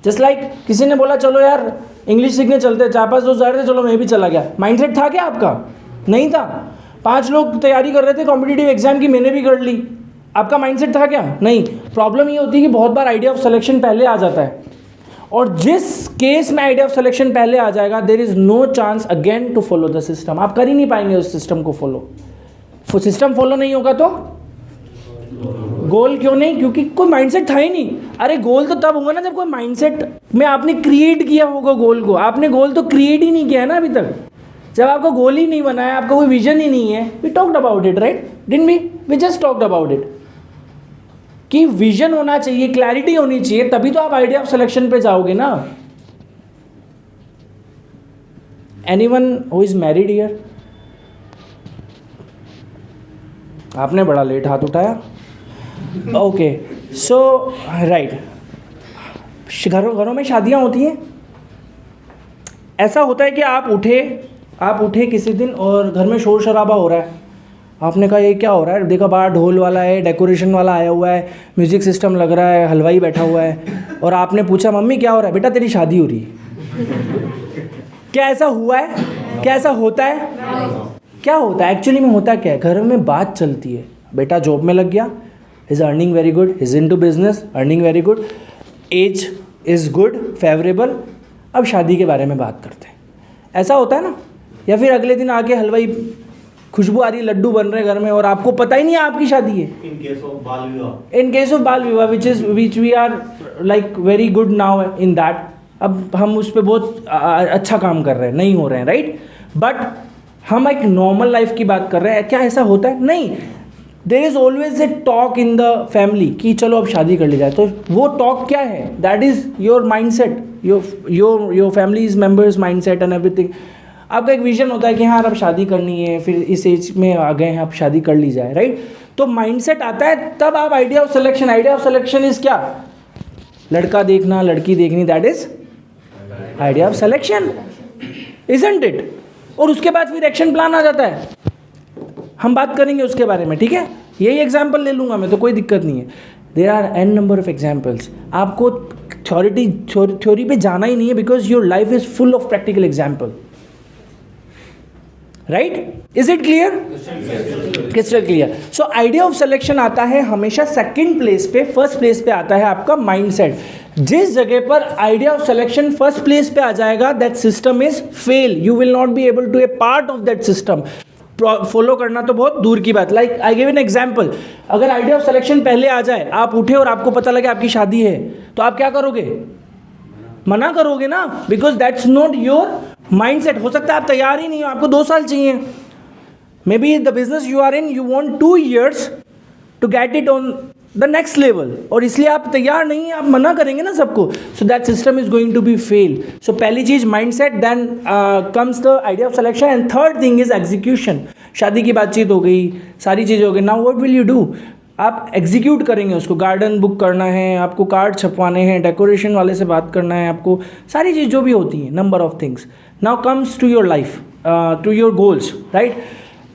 जस्ट लाइक किसी ने बोला चलो यार इंग्लिश सीखने चलते हैं, 4-5 दोस्त जा रहे थे, चलो मैं भी चला गया। माइंडसेट था क्या आपका? नहीं था। 5 लोग तैयारी कर रहे थे कॉम्पिटिटिव एग्जाम की, मैंने भी कर ली। आपका माइंडसेट था क्या? नहीं। प्रॉब्लम ये होती है कि बहुत बार आइडिया ऑफ सिलेक्शन पहले आ जाता है, और जिस केस में आइडिया ऑफ सिलेक्शन पहले आ जाएगा, there is no chance again to follow the system. आप कर ही नहीं पाएंगे उस सिस्टम को फॉलो। सिस्टम फॉलो नहीं होगा तो गोल क्यों नहीं? क्योंकि कोई माइंडसेट था ही नहीं। अरे गोल तो तब होगा ना जब कोई माइंडसेट में आपने क्रिएट किया होगा गोल को। आपने गोल तो क्रिएट ही नहीं किया है ना अभी तक। जब आपको गोल ही नहीं बनाया, आपका कोई विजन ही नहीं है, we talked about it, right? Didn't we just talked about it कि विजन होना चाहिए, क्लैरिटी होनी चाहिए, तभी तो आप आइडिया ऑफ सिलेक्शन पे जाओगे ना। Anyone who is married here? आपने बड़ा लेट हाथ उठाया। ओके, सो राइट, घरों में शादियां होती हैं। ऐसा होता है कि आप उठे किसी दिन और घर में शोर शराबा हो रहा है। आपने कहा ये क्या हो रहा है? देखा बाहर ढोल वाला है, डेकोरेशन वाला आया हुआ है, म्यूजिक सिस्टम लग रहा है, हलवाई बैठा हुआ है, और आपने पूछा मम्मी क्या हो रहा है? बेटा तेरी शादी हो रही है। क्या ऐसा हुआ है? क्या ऐसा होता है? क्या होता है एक्चुअली में? होता क्या है? घर में बात चलती है, बेटा जॉब में लग गया, is earning very good, is into business, earning very good, age is good, favourable. अब शादी के बारे में बात करते हैं। ऐसा होता है ना? या फिर अगले दिन आके हलवाई, खुशबू आ रही, लड्डू बन रहे घर में, और आपको पता ही नहीं है आपकी शादी है। इन केस ऑफ बाल विवाह which we are like very good now in that. अब हम उस पर बहुत अच्छा काम कर रहे हैं, नहीं हो रहे हैं, राइट? बट हम एक नॉर्मल लाइफ की बात कर रहे हैं। क्या ऐसा होता है? नहीं। There is always a talk in the family कि चलो अब शादी कर ली जाए। तो वो टॉक क्या है? That is your mind set, your families members mind set and everything. आपका एक विजन होता है कि हाँ अब शादी करनी है, फिर इस एज में आ गए हैं, अब शादी कर ली जाए, राइट? तो माइंड सेट आता है, तब आप idea of selection. Idea of selection is क्या? लड़का देखना, लड़की देखनी, that is idea of selection, isn't it? और उसके बाद फिर एक्शन प्लान आ जाता है। हम बात करेंगे उसके बारे में, ठीक है? यही एग्जाम्पल ले लूँगा मैं, तो कोई दिक्कत नहीं है। There are an number of examples. आपको थ्योरी पे जाना ही नहीं है, because your life is full of practical example, right? Is it clear? Crystal clear. So idea of selection आता है हमेशा सेकंड प्लेस पे, फर्स्ट प्लेस पे आता है आपका माइंडसेट। जिस जगह पर idea of selection first place पे आ जाएगा, that system is fail. You will not be able to A part of that system. Follow करना तो बहुत दूर की बात। Like I give an example, अगर आइडिया ऑफ सिलेक्शन पहले आ जाए, आप उठे और आपको पता लगे आपकी शादी है, तो आप क्या करोगे? मना करोगे ना, because that's not your mind set. हो सकता है आप तैयार ही नहीं हो, आपको 2 साल चाहिए। Maybe the business you are in, you want 2 years to get it on the next level, और इसलिए आप तैयार नहीं हैं, आप मना करेंगे ना सबको। So that system is going to be fail. So पहली चीज mind set, then comes the idea of selection, and third thing is execution. शादी की बातचीत हो गई, सारी चीज़ हो गई, now what will you do? आप एग्जीक्यूट करेंगे उसको। गार्डन बुक करना है, आपको कार्ड छपवाने हैं, डेकोरेशन वाले से बात करना है, आपको सारी चीज़ जो भी होती है, number of things. Now comes to your life, to your goals, right?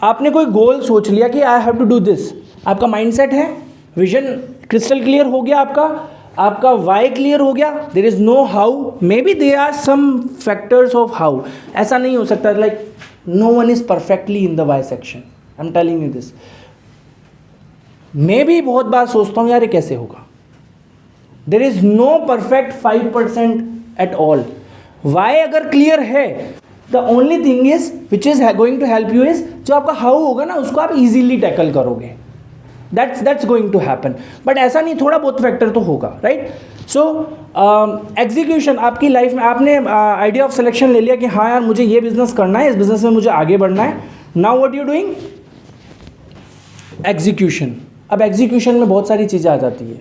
आपने कोई गोल सोच लिया कि I have to do this, आपका माइंडसेट है, विजन क्रिस्टल क्लियर हो गया, आपका वाई क्लियर हो गया, there is no how. Maybe there are some factors of how. ऐसा नहीं हो सकता like no one is perfectly in the why section, I am telling you this. मैं भी बहुत बार सोचता हूँ यार ये कैसे होगा। There is no perfect 5% at all. Why अगर क्लियर है, the only thing is which is going to help you is, जो आपका हाउ होगा ना उसको आप इजीली टैकल करोगे। That's going to happen. But ऐसा नहीं, थोड़ा बहुत फैक्टर तो होगा, राइट? सो एग्जीक्यूशन आपकी लाइफ में, आपने आइडिया ऑफ सिलेक्शन ले लिया कि हाँ यार मुझे ये बिजनेस करना है, इस बिजनेस में मुझे आगे बढ़ना है। Now what you doing? Execution. अब एग्जीक्यूशन में बहुत सारी चीज़ें आ जाती है।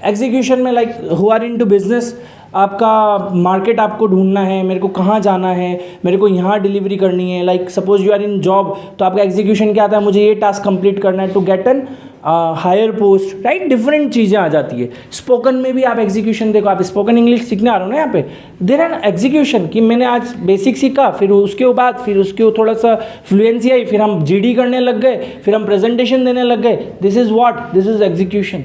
एग्जीक्यूशन में like who are into business, आपका मार्केट आपको ढूंढना है, मेरे को कहाँ जाना है, मेरे को यहाँ डिलीवरी करनी है। Like suppose you are in job, तो आपका एग्जीक्यूशन क्या आता है? मुझे ये टास्क कंप्लीट करना है to get an higher post, right? Different चीज़ें आ जाती है। स्पोकन में भी आप एग्जीक्यूशन देखो, आप स्पोकन इंग्लिश सीखने आ रहे हो ना यहाँ पे, देयर आर एग्जीक्यूशन कि मैंने आज बेसिक सीखा, फिर उसके बाद फिर उसके थोड़ा सा फ्लुएंसी आई, फिर हम जीडी करने लग गए, फिर हम प्रेजेंटेशन देने लग गए। This is what? This is execution.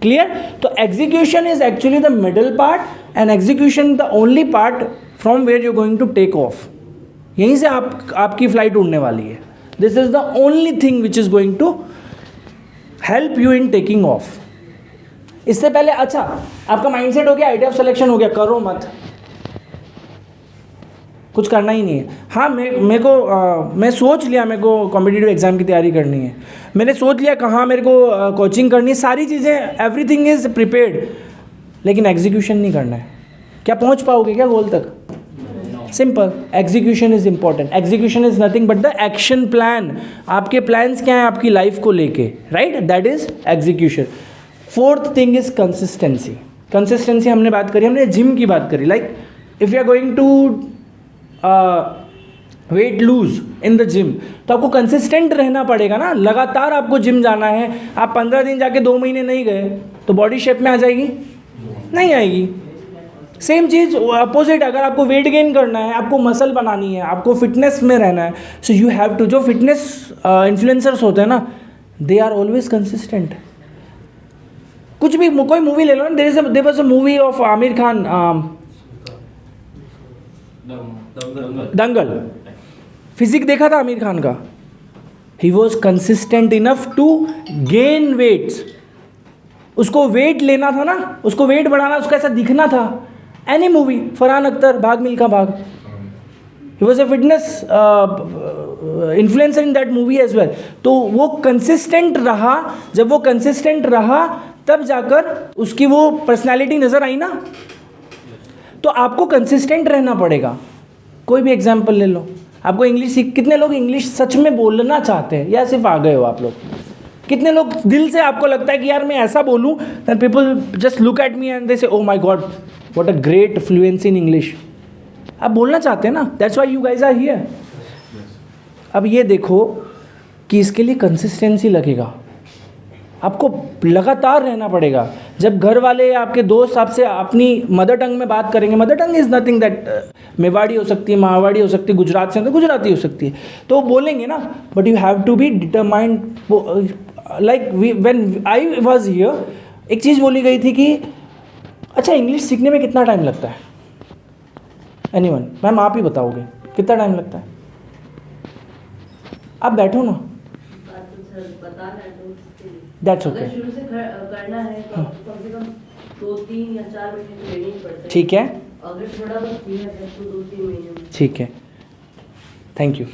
Clear? तो execution is actually the middle part and execution the only part from where you going to take off. यहीं से आपकी फ्लाइट उड़ने वाली है। This is the only thing which is going to help you in taking off. इससे पहले अच्छा आपका माइंडसेट हो गया, आइडिया ऑफ सिलेक्शन हो गया, करो मत, कुछ करना ही नहीं है। हाँ मैं सोच लिया मेरे को कॉम्पिटिटिव एग्जाम की तैयारी करनी है, मैंने सोच लिया कहाँ मेरे को कोचिंग करनी है, सारी चीज़ें, एवरीथिंग इज़ प्रिपेयर्ड, लेकिन एग्जीक्यूशन नहीं करना है। क्या पहुँच पाओगे क्या गोल तक? Simple, execution is important. Execution is nothing but the action plan. आपके प्लान्स क्या हैं आपकी लाइफ को लेके, right? That is execution. Fourth thing is consistency. Consistency हमने बात करी, हमने जिम की बात करी. Like if you are going to weight lose in the gym, तो आपको कंसिस्टेंट रहना पड़ेगा ना. लगातार आपको जिम जाना है. आप 15 दिन जाके 2 महीने नहीं गए तो बॉडी शेप में आ जाएगी? नहीं आएगी. सेम चीज़ अपोजिट, अगर आपको वेट गेन करना है, आपको मसल बनानी है, आपको फिटनेस में रहना है, सो यू हैव टू. जो फिटनेस इन्फ्लुएंसर्स होते हैं ना, दे आर ऑलवेज कंसिस्टेंट. कुछ भी कोई मूवी ले लो ना, there was a movie of Aamir Khan, Dangal. Physique देखा था आमिर खान का. He was consistent enough to gain weights. उसको वेट लेना था ना, उसको वेट बढ़ाना, उसको ऐसा दिखना था. Any movie, Farhan Akhtar, Bhaag Milkha Bhaag, he was a fitness influencer in that movie as well. तो वो कंसिस्टेंट रहा. जब वो कंसिस्टेंट रहा तब जाकर उसकी वो पर्सनैलिटी नज़र आई ना. तो आपको कंसिस्टेंट रहना पड़ेगा. कोई भी एग्जाम्पल ले लो. आपको इंग्लिश सीख, कितने लोग इंग्लिश सच में बोलना चाहते हैं या सिर्फ आ गए हो आप लोग? कितने लोग दिल से आपको लगता है कि यार मैं ऐसा बोलूं, that people just look at me and they say oh my God what a great fluency in English. आप बोलना चाहते हैं ना, that's why you guys are here. अब ये देखो कि इसके लिए कंसिस्टेंसी लगेगा. आपको लगातार रहना पड़ेगा. जब घर वाले, आपके दोस्त आपसे अपनी मदर टंग में बात करेंगे, mother tongue is nothing that, Mewari हो सकती है, मारवाड़ी हो सकती है, गुजरात से तो गुजराती हो सकती है, तो बोलेंगे ना. But you have to be determined. Like when I was here, एक चीज़ बोली गई थी कि अच्छा इंग्लिश सीखने में कितना टाइम लगता है? एनीवन? मैम आप ही बताओगे कितना टाइम लगता है? आप बैठो ना. That's okay. शुरू से करना है तो कम से कम 2-3 या 4 महीने तो लेने ही पड़ते हैं. ठीक है, अगर थोड़ा बहुत किया है तो 2-3 महीने में. ठीक है, थैंक यू.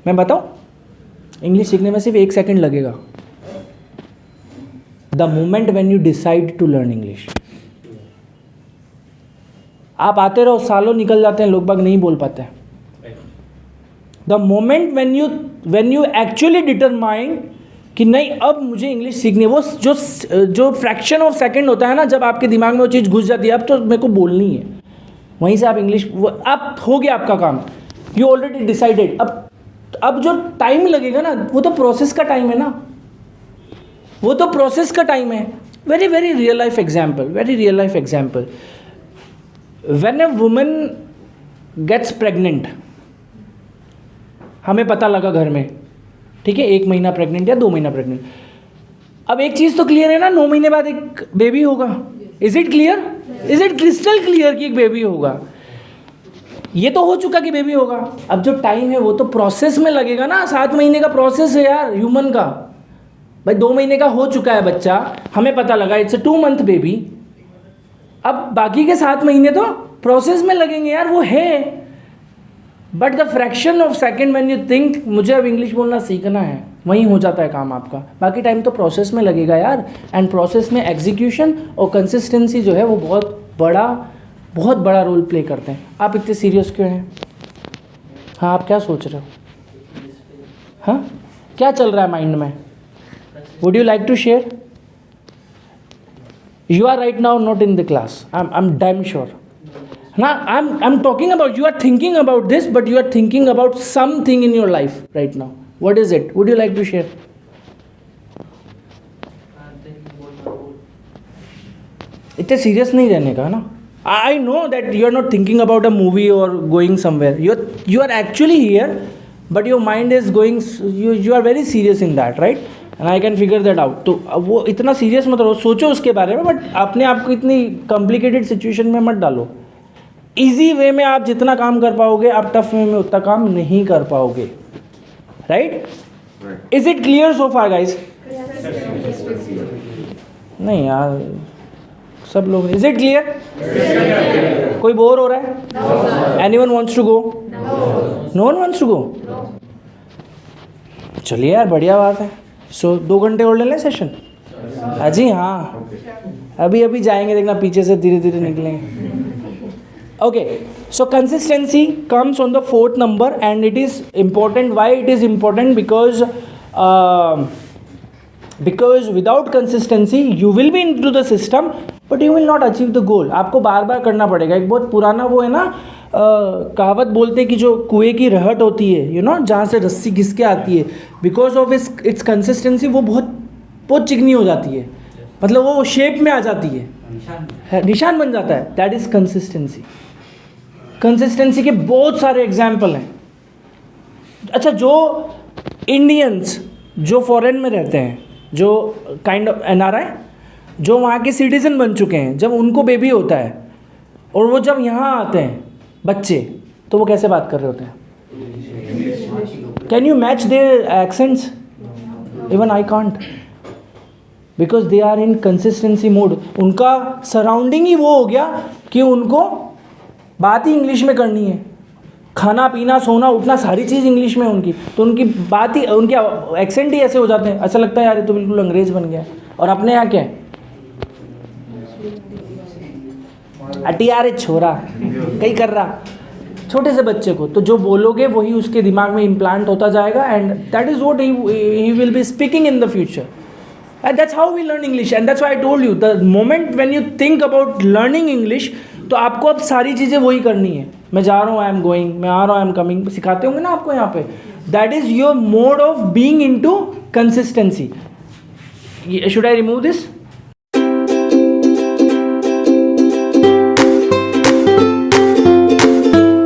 मैं बताऊँ, इंग्लिश सीखने में सिर्फ 1 सेकंड लगेगा. The moment when you decide to learn English. आप आते रहो, सालों निकल जाते हैं, लोग बाग नहीं बोल पाते हैं. The moment when you actually determine कि नहीं अब मुझे इंग्लिश सीखनी है, वो जो फ्रैक्शन ऑफ सेकंड होता है ना, जब आपके दिमाग में वो चीज़ घुस जाती है, अब तो मेरे को बोलनी है, वहीं से आप इंग्लिश, अब हो गया आपका काम. You already decided. अब जो टाइम लगेगा ना, वो तो प्रोसेस का टाइम है ना, वो तो प्रोसेस का टाइम है. Very very real life example, very real life example. When a woman gets pregnant, हमें पता लगा घर में, ठीक है, 1 महीना प्रेग्नेंट या 2 महीना प्रेग्नेंट. अब एक चीज़ तो क्लियर है ना, 9 महीने बाद एक बेबी होगा. Is it clear? Is it crystal clear कि एक बेबी होगा? ये तो हो चुका कि बेबी होगा. अब जो टाइम है वो तो प्रोसेस में लगेगा ना. 7 महीने का प्रोसेस है यार ह्यूमन का. भाई 2 महीने का हो चुका है बच्चा, हमें पता लगा इट्स अ 2 मंथ बेबी. अब बाकी के 7 महीने तो प्रोसेस में लगेंगे यार, वो है. But the fraction of second when you think मुझे अब इंग्लिश बोलना सीखना है, वहीं हो जाता है काम आपका. बाकी टाइम तो प्रोसेस में लगेगा यार. एंड प्रोसेस में एग्जीक्यूशन और कंसिस्टेंसी जो है वो बहुत बड़ा रोल प्ले करते हैं. आप इतने सीरियस क्यों हैं? हाँ, आप क्या सोच रहे हो? हाँ, क्या चल रहा है माइंड में? Would you like to share? You are right now not in the class. I am damn sure. Now I'm talking about, you are thinking about this, but you are thinking about something in your life right now. What is it? Would you like to share? इतने serious नहीं रहने का ना. I know that you are not thinking about a movie or going somewhere. You are actually here, but your mind is going. You are very serious in that, right? And I can figure that out. तो वो इतना serious मत रहो, सोचो उसके बारे में, but अपने आप को इतनी कॉम्प्लिकेटेड सिचुएशन में मत डालो. इजी वे में आप जितना काम कर पाओगे, आप टफ वे में उतना काम नहीं कर पाओगे. Right? Is it clear so far guys? नहीं यार, सब लोग. Is it clear? कोई बोर हो रहा है? Anyone wants to go? No one wants to go? चलिए यार, बढ़िया बात है. सो 2 घंटे और ले लें सेशन. अजी हाँ, अभी जाएंगे, देखना पीछे से धीरे धीरे निकलेंगे. Okay. So consistency comes on the fourth number, and it is important. Why it is important? Because without consistency you will be into the system but you will not achieve the goal. आपको बार बार करना पड़ेगा. एक बहुत पुराना वो है ना कहावत बोलते हैं कि जो कुएं की रहट होती है, यू नो, जहाँ से रस्सी घिस के आती है, बिकॉज ऑफ इट्स कंसिस्टेंसी वो बहुत चिकनी हो जाती है, मतलब वो शेप में आ जाती है, निशान बन जाता है. That is consistency. कंसिस्टेंसी के बहुत सारे एग्जाम्पल हैं. अच्छा, जो इंडियंस जो फॉरेन में रहते हैं, जो काइंड ऑफ NRI, जो वहाँ के सिटीज़न बन चुके हैं, जब उनको बेबी होता है और वो जब यहाँ आते हैं बच्चे, तो वो कैसे बात कर रहे होते हैं? Can you match their accents? Even I can't, because they are in consistency mode. उनका सराउंडिंग ही वो हो गया कि उनको बात ही इंग्लिश में करनी है. खाना पीना सोना उठना सारी चीज़ इंग्लिश में उनकी, तो उनकी बात ही, उनके एक्सेंट ही ऐसे हो जाते हैं, ऐसा लगता है यार ये तो बिल्कुल अंग्रेज़ बन गया. और अपने यहाँ क्या है? अटियारे छोरा कहीं कर रहा छोटे से बच्चे को, तो जो बोलोगे वही उसके दिमाग में इम्प्लांट होता जाएगा, and that is what he will be speaking in the future. And that's how we learn English, and that's why I told you, the moment when you think about learning English, तो आपको अब सारी चीज़ें वही करनी है. मैं जा रहा हूँ, आई एम गोइंग, मैं आ रहा हूँ, आई एम कमिंग, सिखाते होंगे ना आपको यहाँ पे. That is your mode of being into consistency. Should I remove this?